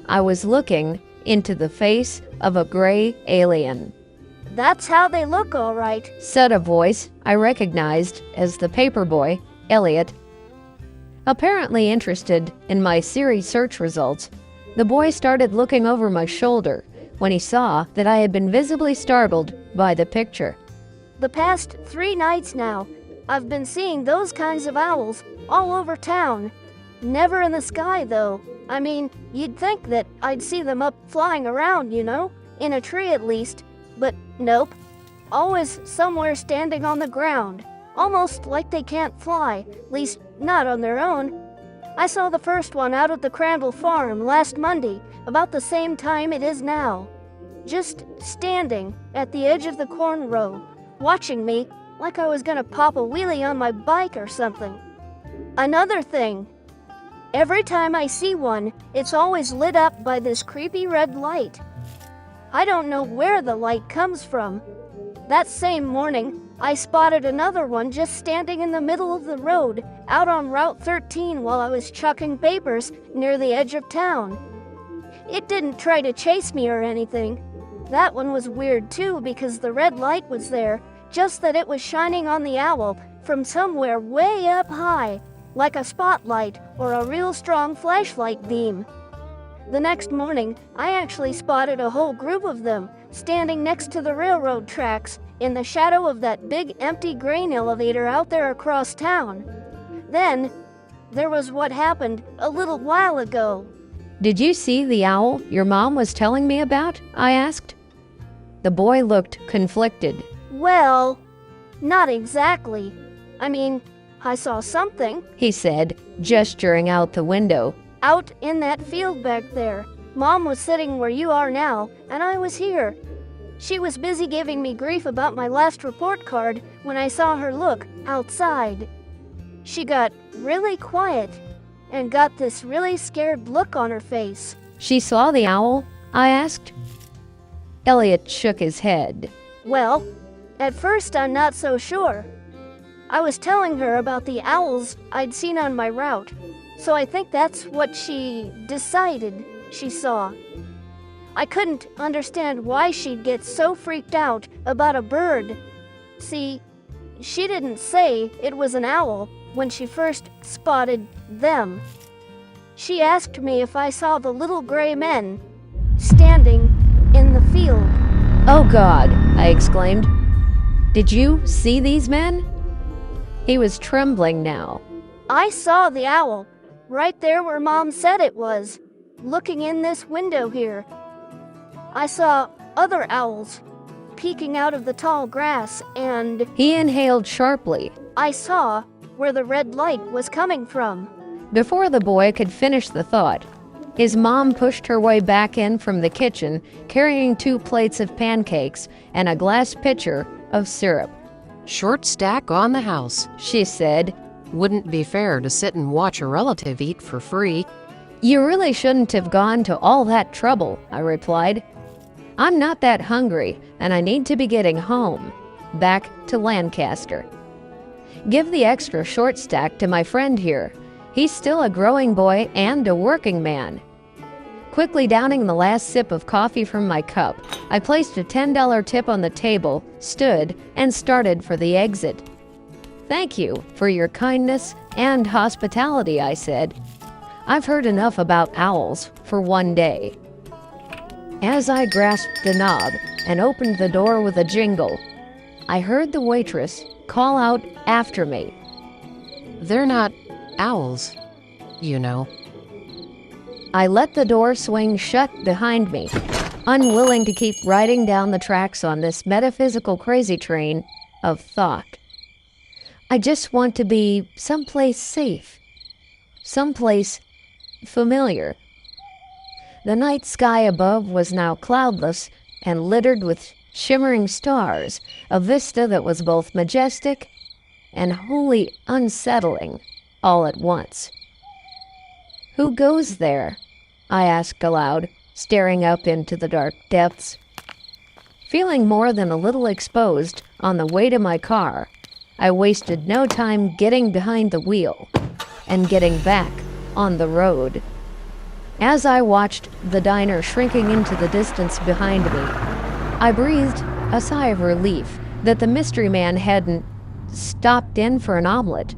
I was looking into the face of a gray alien. That's how they look, all right. Said a voice I recognized as the paperboy, Elliot. Apparently interested in my Siri search results, the boy started looking over my shoulder when he saw that I had been visibly startled by the picture. The past 3 nights now, I've been seeing those kinds of owls all over town. Never in the sky, though. I mean, you'd think that I'd see them up flying around, you know, in a tree at least. But nope. Always somewhere standing on the ground. Almost like they can't fly, at least not on their own. I saw the first one out at the Crandall farm last Monday, about the same time it is now. Just standing at the edge of the corn row, watching me like I was gonna pop a wheelie on my bike or something. Another thing, every time I see one, it's always lit up by this creepy red light. I don't know where the light comes from. That same morning, I spotted another one just standing in the middle of the road out on Route 13 while I was chucking papers near the edge of town. It didn't try to chase me or anything. That one was weird too because the red light was there, just that it was shining on the owl from somewhere way up high, like a spotlight or a real strong flashlight beam. The next morning, I actually spotted a whole group of them standing next to the railroad tracks in the shadow of that big empty grain elevator out there across town. Then, there was what happened a little while ago. Did you see the owl your mom was telling me about? I asked. The boy looked conflicted. Well, not exactly. I mean, I saw something, he said, gesturing out the window. Out in that field back there. Mom was sitting where you are now, and I was here. She was busy giving me grief about my last report card when I saw her look outside. She got really quiet and got this really scared look on her face. She saw the owl? I asked. Elliot shook his head. Well, at first I'm not so sure. I was telling her about the owls I'd seen on my route, so I think that's what she decided she saw. I couldn't understand why she'd get so freaked out about a bird. See, she didn't say it was an owl when she first spotted them. She asked me if I saw the little gray men standing in the field. Oh God, I exclaimed. Did you see these men? He was trembling now. I saw the owl, right there where Mom said it was, looking in this window here. I saw other owls peeking out of the tall grass, and he inhaled sharply. I saw where the red light was coming from. Before the boy could finish the thought, his mom pushed her way back in from the kitchen, carrying 2 plates of pancakes and a glass pitcher of syrup. Short stack on the house, she said. Wouldn't be fair to sit and watch a relative eat for free. You really shouldn't have gone to all that trouble, I replied. I'm not that hungry, and I need to be getting home, back to Lancaster. Give the extra short stack to my friend here. He's still a growing boy and a working man. Quickly downing the last sip of coffee from my cup, I placed a $10 tip on the table, stood, and started for the exit. Thank you for your kindness and hospitality, I said. I've heard enough about owls for one day. As I grasped the knob and opened the door with a jingle, I heard the waitress call out after me. They're not owls, you know. I let the door swing shut behind me, unwilling to keep riding down the tracks on this metaphysical crazy train of thought. I just want to be someplace safe, someplace familiar. The night sky above was now cloudless and littered with shimmering stars, a vista that was both majestic and wholly unsettling all at once. Who goes there? I asked aloud, staring up into the dark depths. Feeling more than a little exposed on the way to my car, I wasted no time getting behind the wheel and getting back on the road. As I watched the diner shrinking into the distance behind me, I breathed a sigh of relief that the mystery man hadn't stopped in for an omelet.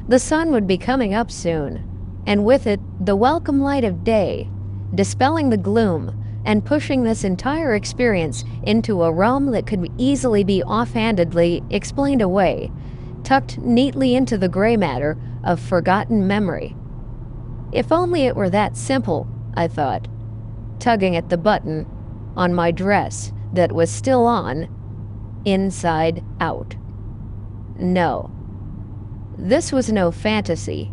The sun would be coming up soon, and with it the welcome light of day, dispelling the gloom and pushing this entire experience into a realm that could easily be offhandedly explained away, tucked neatly into the gray matter of forgotten memory. If only it were that simple, I thought, tugging at the button on my dress that was still on, inside out. No. This was no fantasy.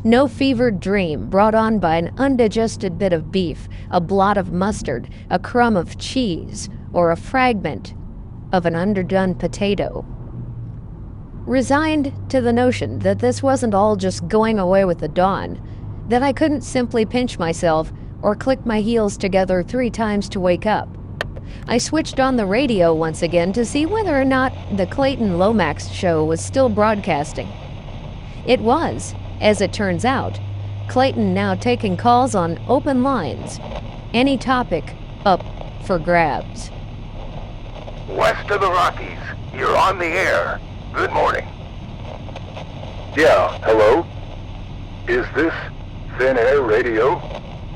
No fevered dream brought on by an undigested bit of beef, a blot of mustard, a crumb of cheese, or a fragment of an underdone potato. Resigned to the notion that this wasn't all just going away with the dawn, that I couldn't simply pinch myself or click my heels together 3 times to wake up, I switched on the radio once again to see whether or not the Clayton Lomax show was still broadcasting. It was, as it turns out, Clayton now taking calls on open lines, any topic up for grabs. West of the Rockies, you're on the air. Good morning. Yeah, hello? Is this Thin Air Radio?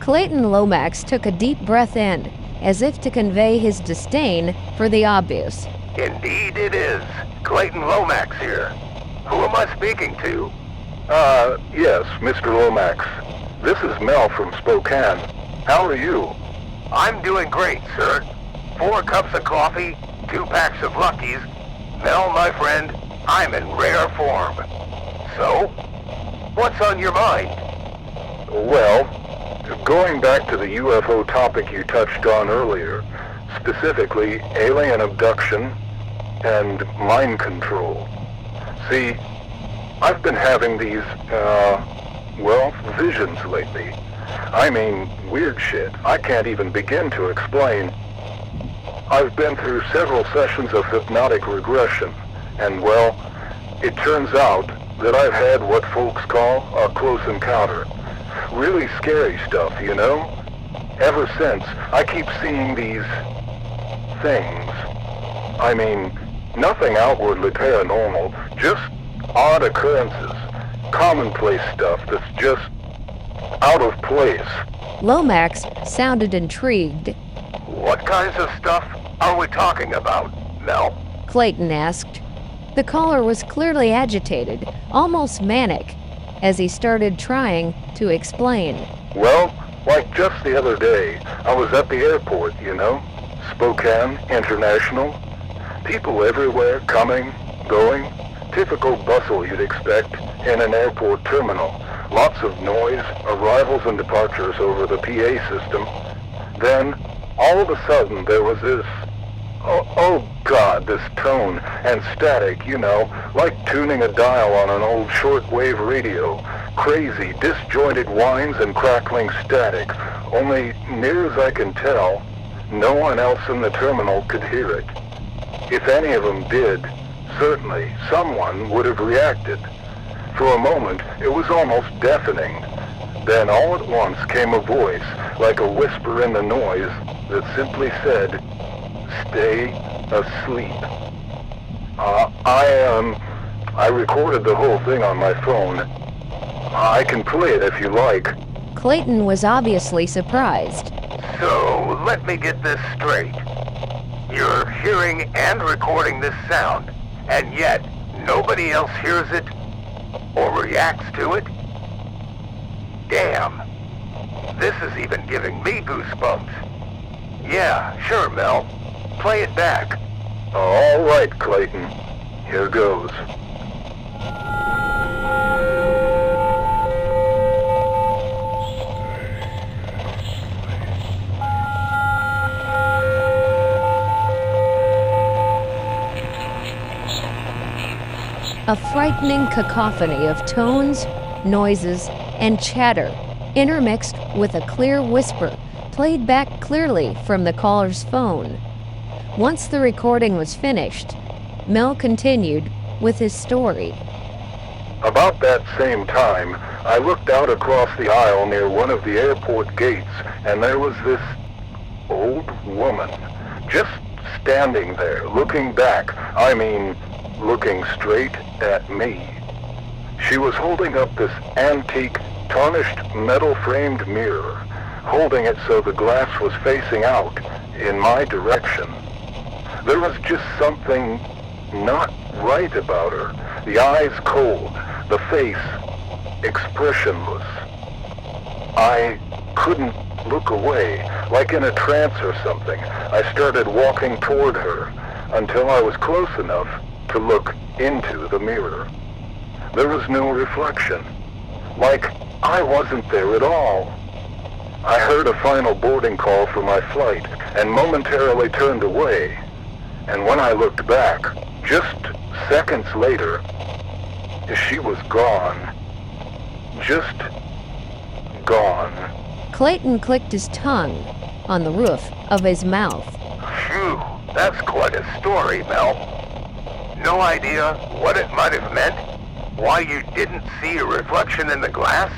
Clayton Lomax took a deep breath in, as if to convey his disdain for the obvious. Indeed it is. Clayton Lomax here. Who am I speaking to? Yes, Mr. Lomax. This is Mel from Spokane. How are you? I'm doing great, sir. 4 cups of coffee, 2 packs of Luckies. Mel, my friend, I'm in rare form. So, what's on your mind? Well, going back to the UFO topic you touched on earlier, specifically alien abduction and mind control. See, I've been having these, visions lately. I mean, weird shit. I can't even begin to explain. I've been through several sessions of hypnotic regression, and well, it turns out that I've had what folks call a close encounter. Really scary stuff, you know? Ever since, I keep seeing these things. I mean, nothing outwardly paranormal, just odd occurrences, commonplace stuff that's just out of place. Lomax sounded intrigued. What kinds of stuff are we talking about, Mel? Clayton asked. The caller was clearly agitated, almost manic, as he started trying to explain. Well, like just the other day, I was at the airport, you know? Spokane International. People everywhere, coming, going. Typical bustle you'd expect in an airport terminal. Lots of noise, arrivals and departures over the PA system. Then, all of a sudden, there was this, oh God, this tone and static, you know, like tuning a dial on an old shortwave radio. Crazy, disjointed whines and crackling static. Only, near as I can tell, no one else in the terminal could hear it. If any of them did, certainly someone would have reacted. For a moment, it was almost deafening. Then all at once came a voice, like a whisper in the noise, that simply said, "Stay asleep." I recorded the whole thing on my phone. I can play it if you like. Clayton was obviously surprised. So, let me get this straight. You're hearing and recording this sound, and yet nobody else hears it or reacts to it? Damn. This is even giving me goosebumps. Yeah, sure, Mel. Play it back. All right, Clayton. Here goes. A frightening cacophony of tones, noises, and chatter, intermixed with a clear whisper, played back clearly from the caller's phone. Once the recording was finished, Mel continued with his story. About that same time, I looked out across the aisle near one of the airport gates, and there was this old woman just standing there, looking back. I mean, looking straight at me. She was holding up this antique, tarnished metal-framed mirror, holding it so the glass was facing out in my direction. There was just something not right about her. The eyes cold, the face expressionless. I couldn't look away, like in a trance or something. I started walking toward her until I was close enough to look into the mirror. There was no reflection, like I wasn't there at all. I heard a final boarding call for my flight and momentarily turned away. And when I looked back, just seconds later, she was gone. Just gone. Clayton clicked his tongue on the roof of his mouth. Phew, that's quite a story, Mel. No idea what it might have meant? Why you didn't see a reflection in the glass?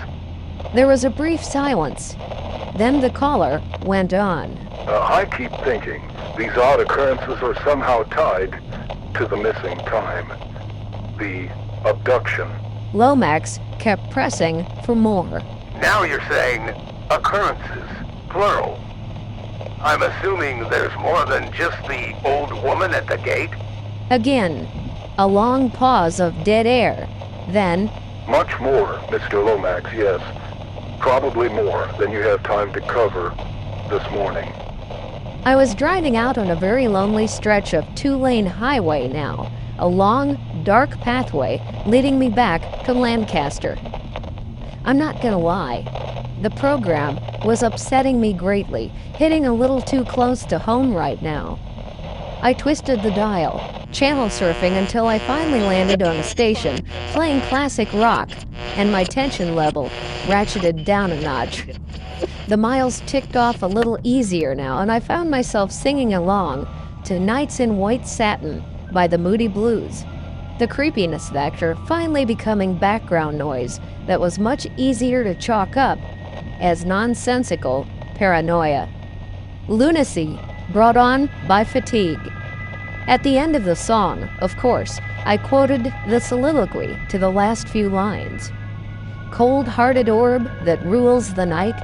There was a brief silence. Then the caller went on. I keep thinking these odd occurrences are somehow tied to the missing time. The abduction. Lomax kept pressing for more. Now you're saying occurrences, plural. I'm assuming there's more than just the old woman at the gate? Again, a long pause of dead air. Then, much more, Mr. Lomax, yes. Probably more than you have time to cover this morning. I was driving out on a very lonely stretch of two-lane highway now, a long, dark pathway leading me back to Lancaster. I'm not gonna lie, the program was upsetting me greatly, hitting a little too close to home right now. I twisted the dial, channel surfing until I finally landed on a station playing classic rock, and my tension level ratcheted down a notch. The miles ticked off a little easier now, and I found myself singing along to Nights in White Satin by the Moody Blues, the creepiness factor finally becoming background noise that was much easier to chalk up as nonsensical paranoia. Lunacy brought on by fatigue. At the end of the song, of course, I quoted the soliloquy to the last few lines. Cold-hearted orb that rules the night,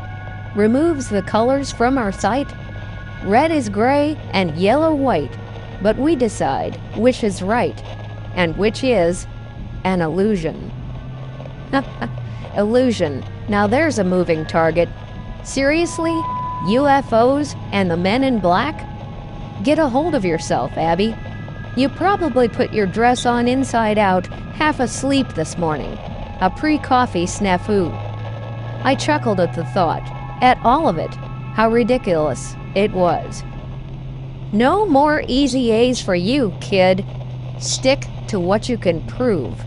removes the colors from our sight. Red is gray and yellow white, but we decide which is right and which is an illusion. Illusion. Now there's a moving target. Seriously? UFOs and the men in black? Get a hold of yourself, Abby. You probably put your dress on inside out, half asleep this morning. A pre-coffee snafu. I chuckled at the thought, at all of it, how ridiculous it was. No more easy A's for you, kid. Stick to what you can prove.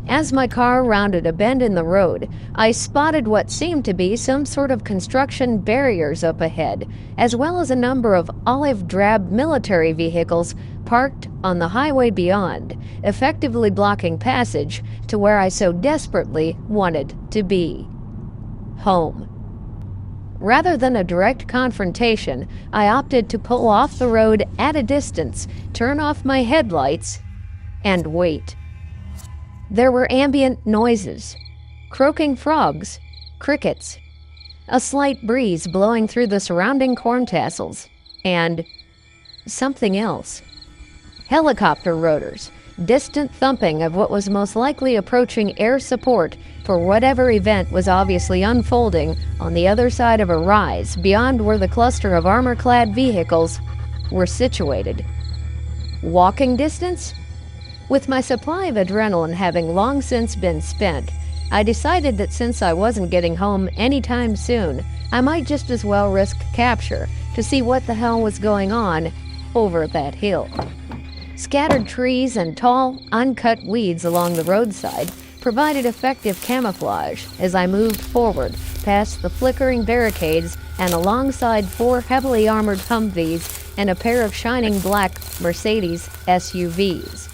As my car rounded a bend in the road, I spotted what seemed to be some sort of construction barriers up ahead, as well as a number of olive-drab military vehicles parked on the highway beyond, effectively blocking passage to where I so desperately wanted to be. Home. Rather than a direct confrontation, I opted to pull off the road at a distance, turn off my headlights, and wait. There were ambient noises, croaking frogs, crickets, a slight breeze blowing through the surrounding corn tassels, and something else. Helicopter rotors, distant thumping of what was most likely approaching air support for whatever event was obviously unfolding on the other side of a rise beyond where the cluster of armor-clad vehicles were situated. Walking distance? With my supply of adrenaline having long since been spent, I decided that since I wasn't getting home anytime soon, I might just as well risk capture to see what the hell was going on over that hill. Scattered trees and tall, uncut weeds along the roadside provided effective camouflage as I moved forward past the flickering barricades and alongside 4 heavily armored Humvees and a pair of shining black Mercedes SUVs.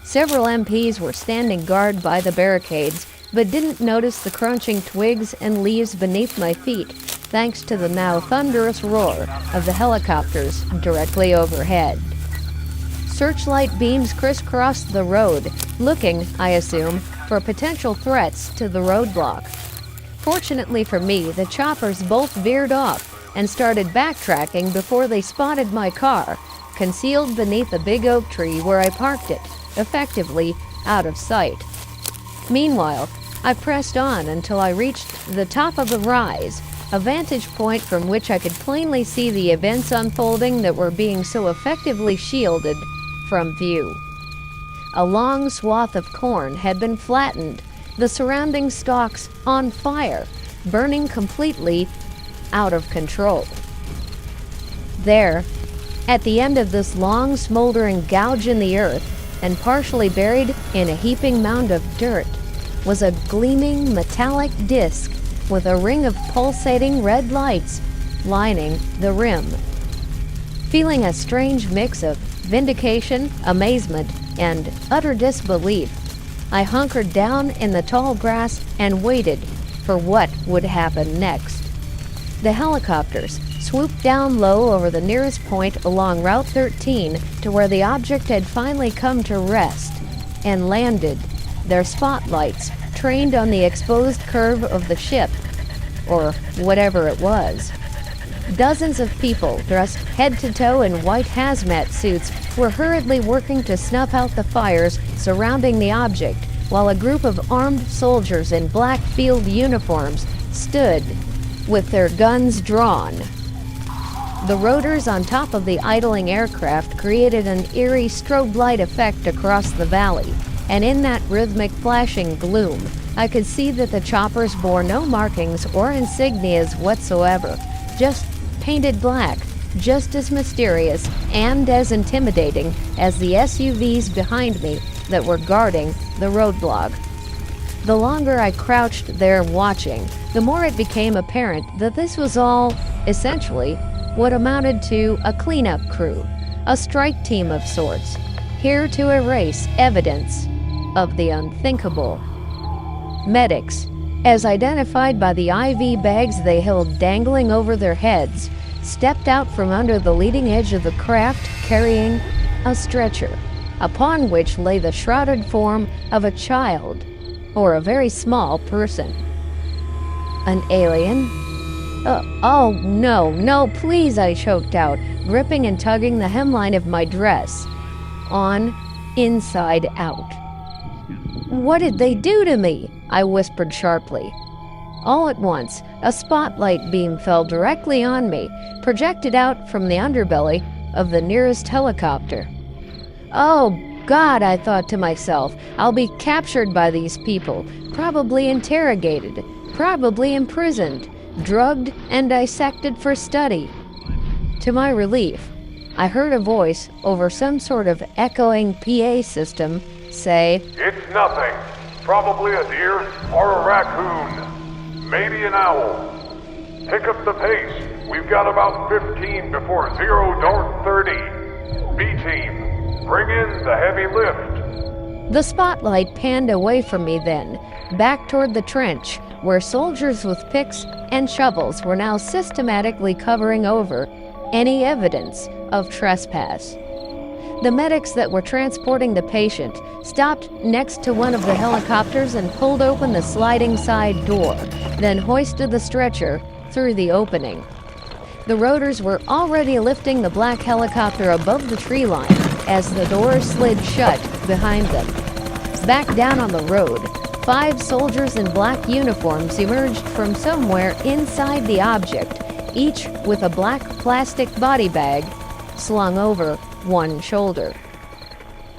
Several MPs were standing guard by the barricades, but didn't notice the crunching twigs and leaves beneath my feet, thanks to the now thunderous roar of the helicopters directly overhead. Searchlight beams crisscrossed the road, looking, I assume, for potential threats to the roadblock. Fortunately for me, the choppers both veered off and started backtracking before they spotted my car, concealed beneath a big oak tree where I parked it, effectively out of sight. Meanwhile, I pressed on until I reached the top of the rise, a vantage point from which I could plainly see the events unfolding that were being so effectively shielded from view. A long swath of corn had been flattened, the surrounding stalks on fire, burning completely out of control. There, at the end of this long smoldering gouge in the earth, and partially buried in a heaping mound of dirt, was a gleaming metallic disc with a ring of pulsating red lights lining the rim. Feeling a strange mix of vindication, amazement, and utter disbelief, I hunkered down in the tall grass and waited for what would happen next. The helicopters swooped down low over the nearest point along Route 13 to where the object had finally come to rest, and landed, their spotlights trained on the exposed curve of the ship, or whatever it was. Dozens of people, dressed head to toe in white hazmat suits, were hurriedly working to snuff out the fires surrounding the object, while a group of armed soldiers in black field uniforms stood with their guns drawn. The rotors on top of the idling aircraft created an eerie strobe light effect across the valley, and in that rhythmic flashing gloom, I could see that the choppers bore no markings or insignias whatsoever, just painted black, just as mysterious and as intimidating as the SUVs behind me that were guarding the roadblock. The longer I crouched there watching, the more it became apparent that this was all, essentially, what amounted to a cleanup crew, a strike team of sorts, here to erase evidence of the unthinkable. Medics, as identified by the IV bags they held dangling over their heads, stepped out from under the leading edge of the craft carrying a stretcher, upon which lay the shrouded form of a child, or a very small person. An alien? Oh, no, please, I choked out, gripping and tugging the hemline of my dress. On, inside out. What did they do to me? I whispered sharply. All at once, a spotlight beam fell directly on me, projected out from the underbelly of the nearest helicopter. Oh, God, I thought to myself, I'll be captured by these people, probably interrogated, probably imprisoned, drugged and dissected for study. To my relief, I heard a voice over some sort of echoing PA system say, It's nothing. Probably a deer or a raccoon. Maybe an owl. Pick up the pace. We've got about 15 before 0 dark 30. B-team, bring in the heavy lift. The spotlight panned away from me then, back toward the trench, where soldiers with picks and shovels were now systematically covering over any evidence of trespass. The medics that were transporting the patient stopped next to one of the helicopters and pulled open the sliding side door, then hoisted the stretcher through the opening. The rotors were already lifting the black helicopter above the tree line as the door slid shut behind them. Back down on the road, 5 soldiers in black uniforms emerged from somewhere inside the object, each with a black plastic body bag slung over one shoulder.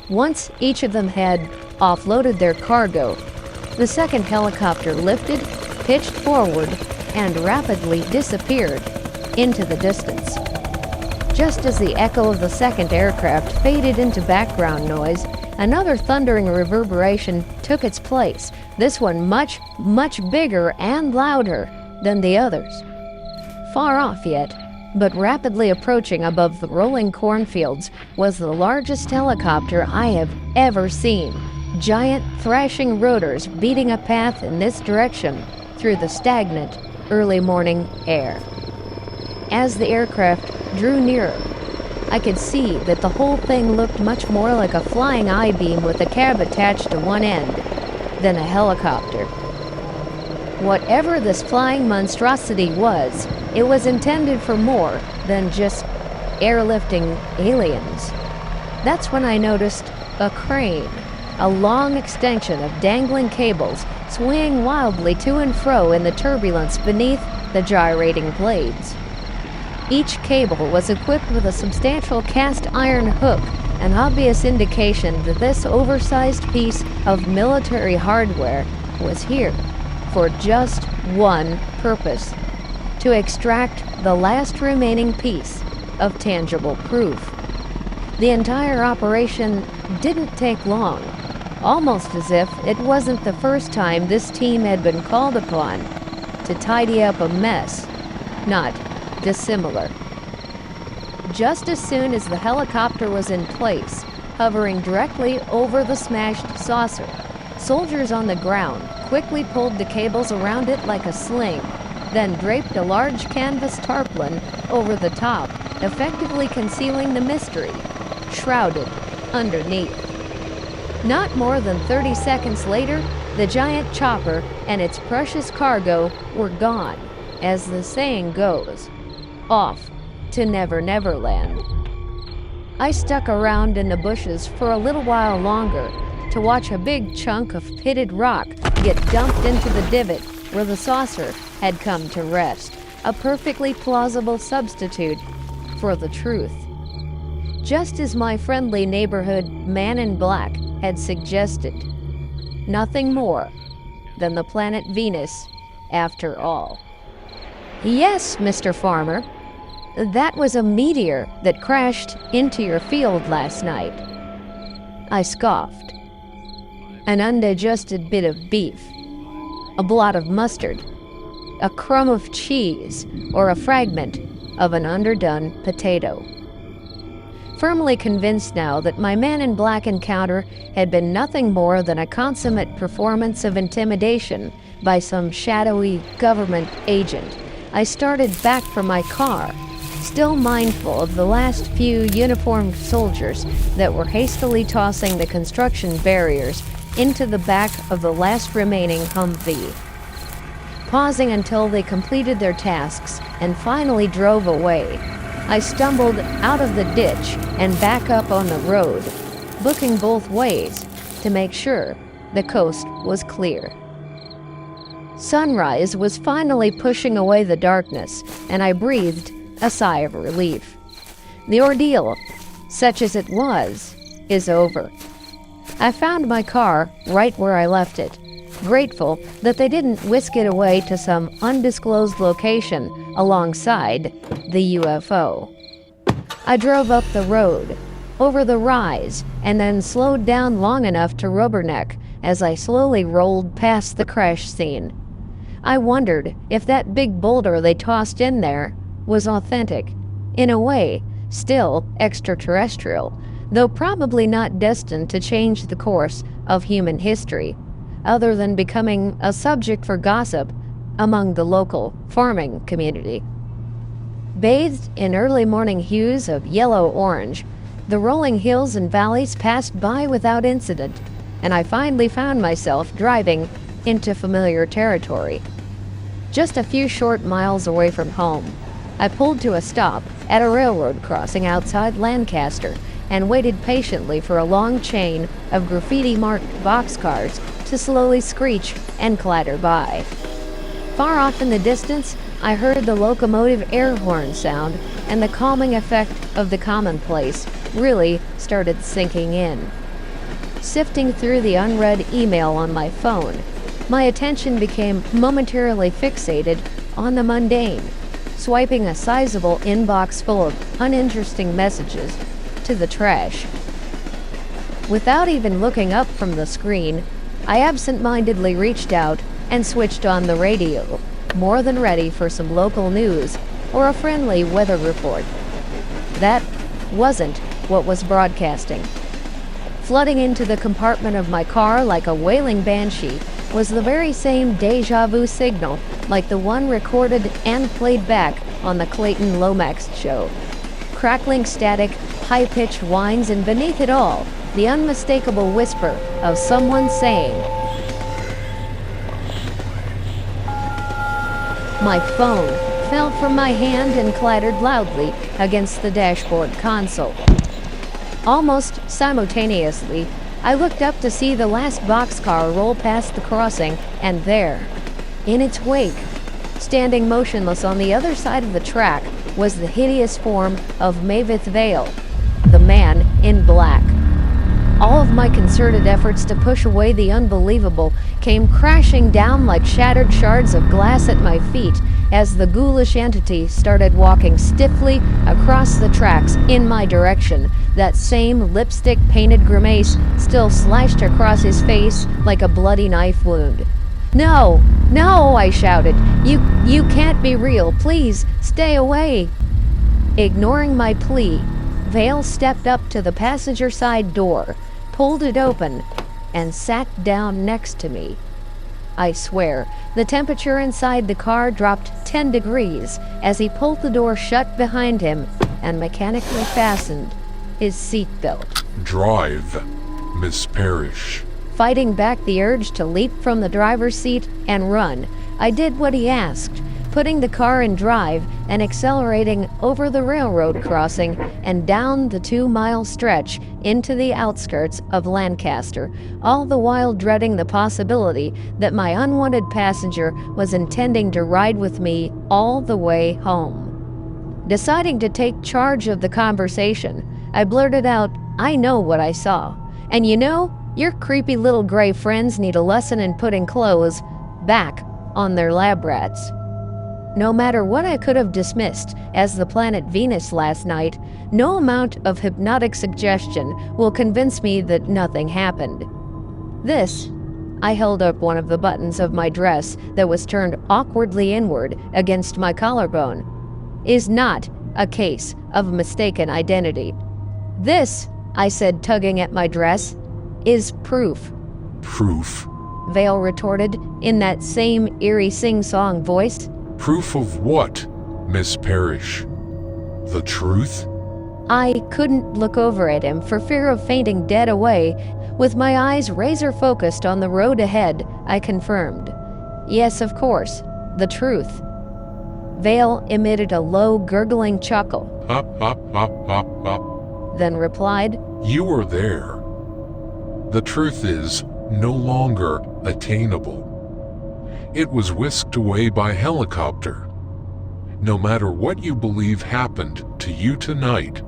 Once each of them had offloaded their cargo, the second helicopter lifted, pitched forward, and rapidly disappeared into the distance. Just as the echo of the second aircraft faded into background noise, another thundering reverberation took its place, this one much, much bigger and louder than the others. Far off yet, But rapidly approaching above the rolling cornfields was the largest helicopter I have ever seen. Giant thrashing rotors beating a path in this direction through the stagnant early morning air. As the aircraft drew nearer, I could see that the whole thing looked much more like a flying I-beam with a cab attached to one end than a helicopter. Whatever this flying monstrosity was, it was intended for more than just airlifting aliens. That's when I noticed a crane, a long extension of dangling cables swaying wildly to and fro in the turbulence beneath the gyrating blades. Each cable was equipped with a substantial cast iron hook, an obvious indication that this oversized piece of military hardware was here for just one purpose: to extract the last remaining piece of tangible proof. The entire operation didn't take long, almost as if it wasn't the first time this team had been called upon to tidy up a mess not dissimilar. Just as soon as the helicopter was in place, hovering directly over the smashed saucer, soldiers on the ground quickly pulled the cables around it like a sling, then draped a large canvas tarpaulin over the top, effectively concealing the mystery shrouded underneath. Not more than 30 seconds later, the giant chopper and its precious cargo were gone, as the saying goes, off to Never Never Land. I stuck around in the bushes for a little while longer to watch a big chunk of pitted rock get dumped into the divot where the saucer had come to rest, a perfectly plausible substitute for the truth. Just as my friendly neighborhood man in black had suggested. Nothing more than the planet Venus, after all. Yes, Mr. Farmer, that was a meteor that crashed into your field last night. I scoffed. An undigested bit of beef, a blot of mustard, a crumb of cheese, or a fragment of an underdone potato. Firmly convinced now that my man in black encounter had been nothing more than a consummate performance of intimidation by some shadowy government agent, I started back for my car, still mindful of the last few uniformed soldiers that were hastily tossing the construction barriers into the back of the last remaining Humvee. Pausing until they completed their tasks and finally drove away, I stumbled out of the ditch and back up on the road, looking both ways to make sure the coast was clear. Sunrise was finally pushing away the darkness, and I breathed a sigh of relief. The ordeal, such as it was, is over. I found my car right where I left it, grateful that they didn't whisk it away to some undisclosed location alongside the UFO. I drove up the road, over the rise, and then slowed down long enough to rubberneck as I slowly rolled past the crash scene. I wondered if that big boulder they tossed in there was authentic, in a way, still extraterrestrial, though probably not destined to change the course of human history, other than becoming a subject for gossip among the local farming community. Bathed in early morning hues of yellow-orange, the rolling hills and valleys passed by without incident, and I finally found myself driving into familiar territory. Just a few short miles away from home, I pulled to a stop at a railroad crossing outside Lancaster and waited patiently for a long chain of graffiti-marked boxcars to slowly screech and clatter by. Far off in the distance, I heard the locomotive air horn sound, and the calming effect of the commonplace really started sinking in. Sifting through the unread email on my phone, my attention became momentarily fixated on the mundane, swiping a sizable inbox full of uninteresting messages to the trash. Without even looking up from the screen, I absent-mindedly reached out and switched on the radio, more than ready for some local news or a friendly weather report. That wasn't what was broadcasting. Flooding into the compartment of my car like a wailing banshee was the very same deja vu signal like the one recorded and played back on the Clayton Lomax show. Crackling static, high-pitched whines, and beneath it all, the unmistakable whisper of someone saying, my phone fell from my hand and clattered loudly against the dashboard console. Almost simultaneously, I looked up to see the last boxcar roll past the crossing, and there, in its wake, standing motionless on the other side of the track, was the hideous form of Mavith Vale, the man in black. All of my concerted efforts to push away the unbelievable came crashing down like shattered shards of glass at my feet as the ghoulish entity started walking stiffly across the tracks in my direction, that same lipstick-painted grimace still slashed across his face like a bloody knife wound. No, no, I shouted. You can't be real. Please, stay away. Ignoring my plea, Vale stepped up to the passenger side door, pulled it open, and sat down next to me. I swear, the temperature inside the car dropped 10 degrees as he pulled the door shut behind him and mechanically fastened his seatbelt. Drive, Miss Parrish. Fighting back the urge to leap from the driver's seat and run, I did what he asked, putting the car in drive and accelerating over the railroad crossing and down the 2-mile stretch into the outskirts of Lancaster, all the while dreading the possibility that my unwanted passenger was intending to ride with me all the way home. Deciding to take charge of the conversation, I blurted out, I know what I saw. And you know, your creepy little gray friends need a lesson in putting clothes back on their lab rats. No matter what I could have dismissed as the planet Venus last night, no amount of hypnotic suggestion will convince me that nothing happened. This, I held up one of the buttons of my dress that was turned awkwardly inward against my collarbone, is not a case of mistaken identity. This, I said, tugging at my dress, is proof. Proof? Vale retorted in that same eerie sing-song voice. Proof of what, Miss Parrish? The truth? I couldn't look over at him for fear of fainting dead away. With my eyes razor-focused on the road ahead, I confirmed. Yes, of course, the truth. Vale emitted a low, gurgling chuckle. Hop, hop, hop, hop, hop. Then replied, You were there. The truth is no longer attainable. It was whisked away by helicopter. No matter what you believe happened to you tonight,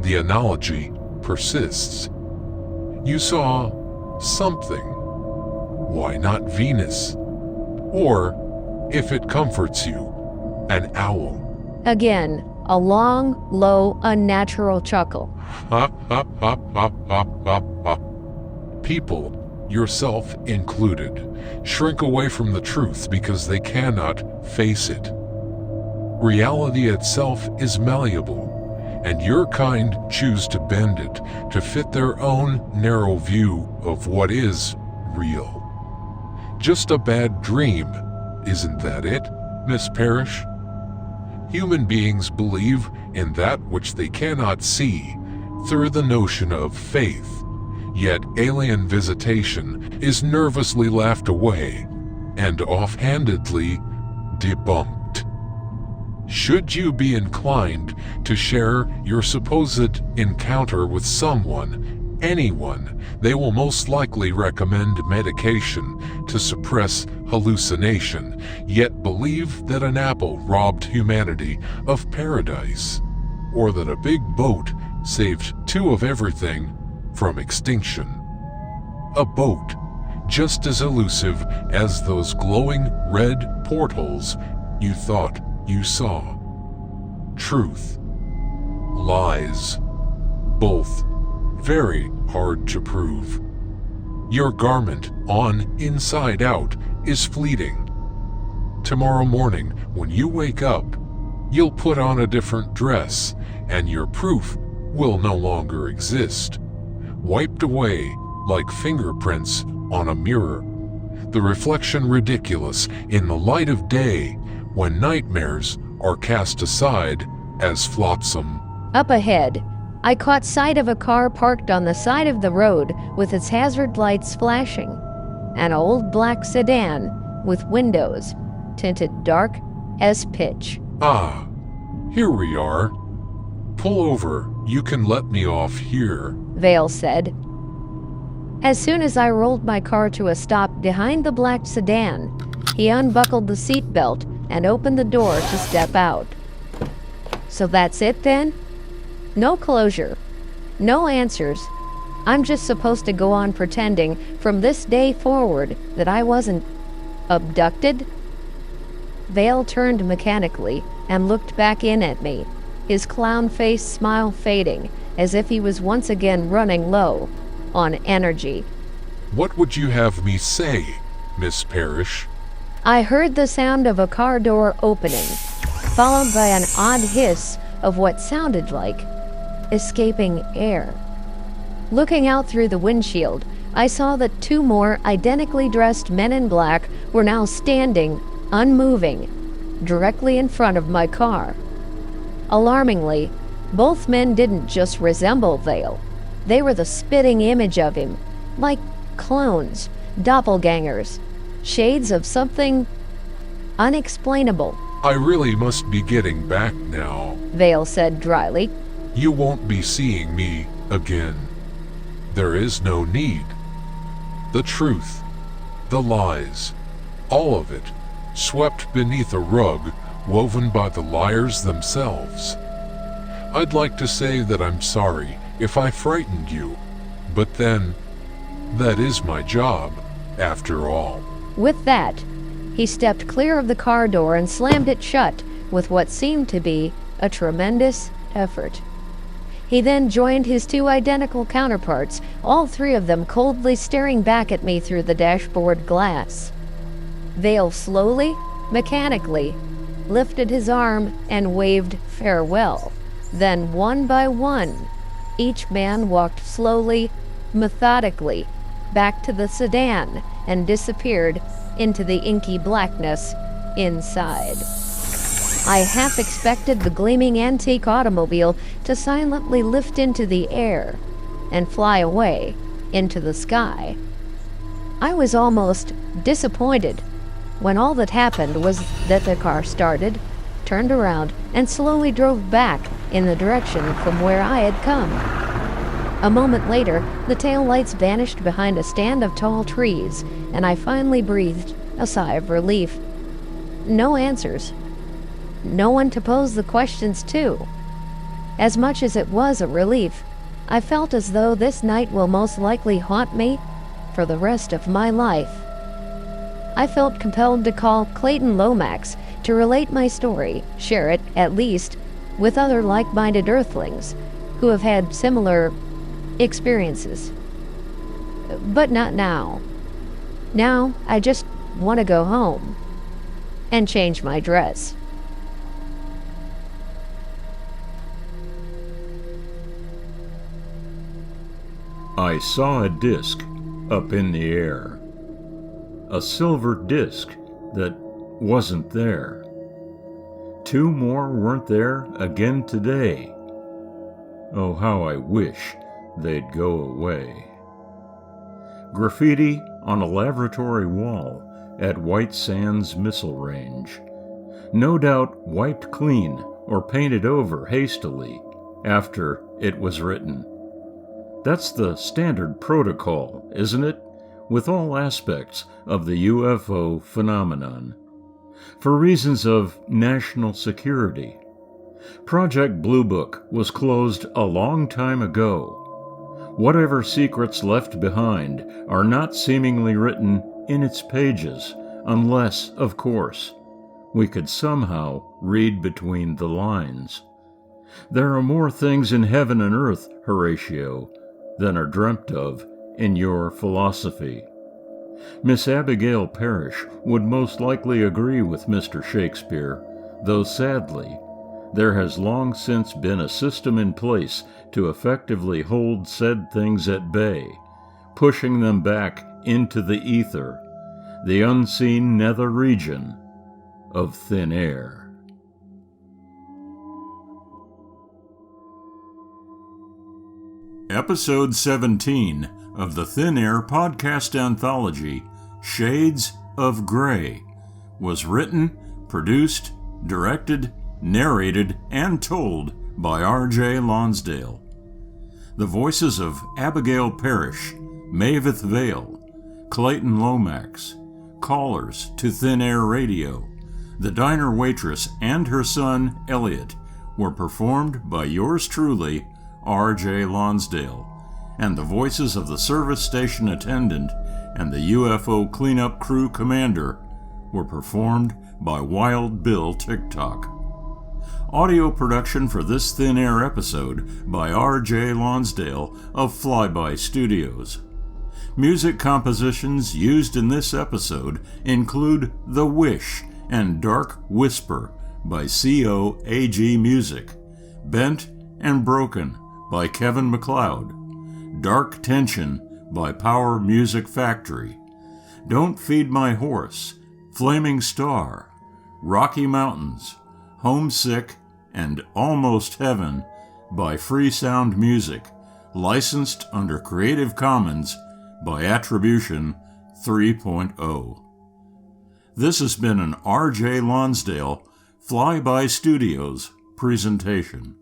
the analogy persists. You saw something. Why not Venus? Or, if it comforts you, an owl. Again, a long, low, unnatural chuckle. Hop, hop, hop, hop, hop, hop, hop. People, yourself included, shrink away from the truth because they cannot face it. Reality itself is malleable, and your kind choose to bend it to fit their own narrow view of what is real. Just a bad dream, isn't that it, Miss Parrish? Human beings believe in that which they cannot see through the notion of faith, yet alien visitation is nervously laughed away and offhandedly debunked. Should you be inclined to share your supposed encounter with someone, anyone, they will most likely recommend medication to suppress hallucination, yet believe that an apple robbed humanity of paradise, or that a big boat saved two of everything from extinction. A boat, just as elusive as those glowing red portholes you thought you saw. Truth, lies, both very hard to prove. Your garment on inside out is fleeting. Tomorrow morning, when you wake up, you'll put on a different dress, and your proof will no longer exist. Wiped away like fingerprints on a mirror. The reflection ridiculous in the light of day when nightmares are cast aside as flotsam. Up ahead, I caught sight of a car parked on the side of the road with its hazard lights flashing. An old black sedan with windows tinted dark as pitch. Ah, here we are. Pull over, you can let me off here, Vale said. As soon as I rolled my car to a stop behind the black sedan, he unbuckled the seatbelt and opened the door to step out. So that's it then? No closure. No answers. I'm just supposed to go on pretending from this day forward that I wasn't abducted? Vale turned mechanically and looked back in at me, his clown-faced smile fading as if he was once again running low on energy. What would you have me say, Miss Parrish? I heard the sound of a car door opening, followed by an odd hiss of what sounded like escaping air. Looking out through the windshield, I saw that two more identically dressed men in black were now standing, unmoving, directly in front of my car. Alarmingly, both men didn't just resemble Vale. They were the spitting image of him, like clones, doppelgangers, shades of something unexplainable. I really must be getting back now, Vale said dryly. You won't be seeing me again. There is no need. The truth, the lies, all of it, swept beneath a rug woven by the liars themselves. I'd like to say that I'm sorry if I frightened you, but then, that is my job, after all. With that, he stepped clear of the car door and slammed it shut with what seemed to be a tremendous effort. He then joined his two identical counterparts, all three of them coldly staring back at me through the dashboard glass. Vale slowly, mechanically, lifted his arm and waved farewell. Then, one by one, each man walked slowly, methodically, back to the sedan and disappeared into the inky blackness inside. I half expected the gleaming antique automobile to silently lift into the air and fly away into the sky. I was almost disappointed when all that happened was that the car started, turned around, and slowly drove back in the direction from where I had come. A moment later, the taillights vanished behind a stand of tall trees, and I finally breathed a sigh of relief. No answers. No one to pose the questions to. As much as it was a relief, I felt as though this night will most likely haunt me for the rest of my life. I felt compelled to call Clayton Lomax to relate my story, share it, at least, with other like-minded Earthlings who have had similar experiences. But not now. Now, I just want to go home and change my dress. I saw a disc up in the air. A silver disc that wasn't there. Two more weren't there again today. Oh, how I wish they'd go away. Graffiti on a laboratory wall at White Sands Missile Range. No doubt wiped clean or painted over hastily after it was written. That's the standard protocol, isn't it, with all aspects of the UFO phenomenon? For reasons of national security. Project Blue Book was closed a long time ago. Whatever secrets left behind are not seemingly written in its pages, unless, of course, we could somehow read between the lines. There are more things in heaven and earth, Horatio, than are dreamt of in your philosophy. Miss Abigale Perrish would most likely agree with Mr. Shakespeare, though sadly, there has long since been a system in place to effectively hold said things at bay, pushing them back into the ether, the unseen nether region of thin air. Episode 17 of the Thin Air podcast anthology, Shades of Grey, was written, produced, directed, narrated, and told by R.J. Lonsdale. The voices of Abigale Perrish, Mavis Vale, Clayton Lomax, callers to Thin Air Radio, the diner waitress and her son, Elliot, were performed by yours truly, R.J. Lonsdale, and the voices of the service station attendant and the UFO cleanup crew commander were performed by Wild Bill TikTok. Audio production for this Thin Air episode by R.J. Lonsdale of Flyby Studios. Music compositions used in this episode include The Wish and Dark Whisper by COAG Music, Bent and Broken by Kevin MacLeod, Dark Tension by Power Music Factory, Don't Feed My Horse, Flaming Star, Rocky Mountains, Homesick, and Almost Heaven by Free Sound Music, licensed under Creative Commons by Attribution 3.0. This has been an R.J. Lonsdale Flyby Studios presentation.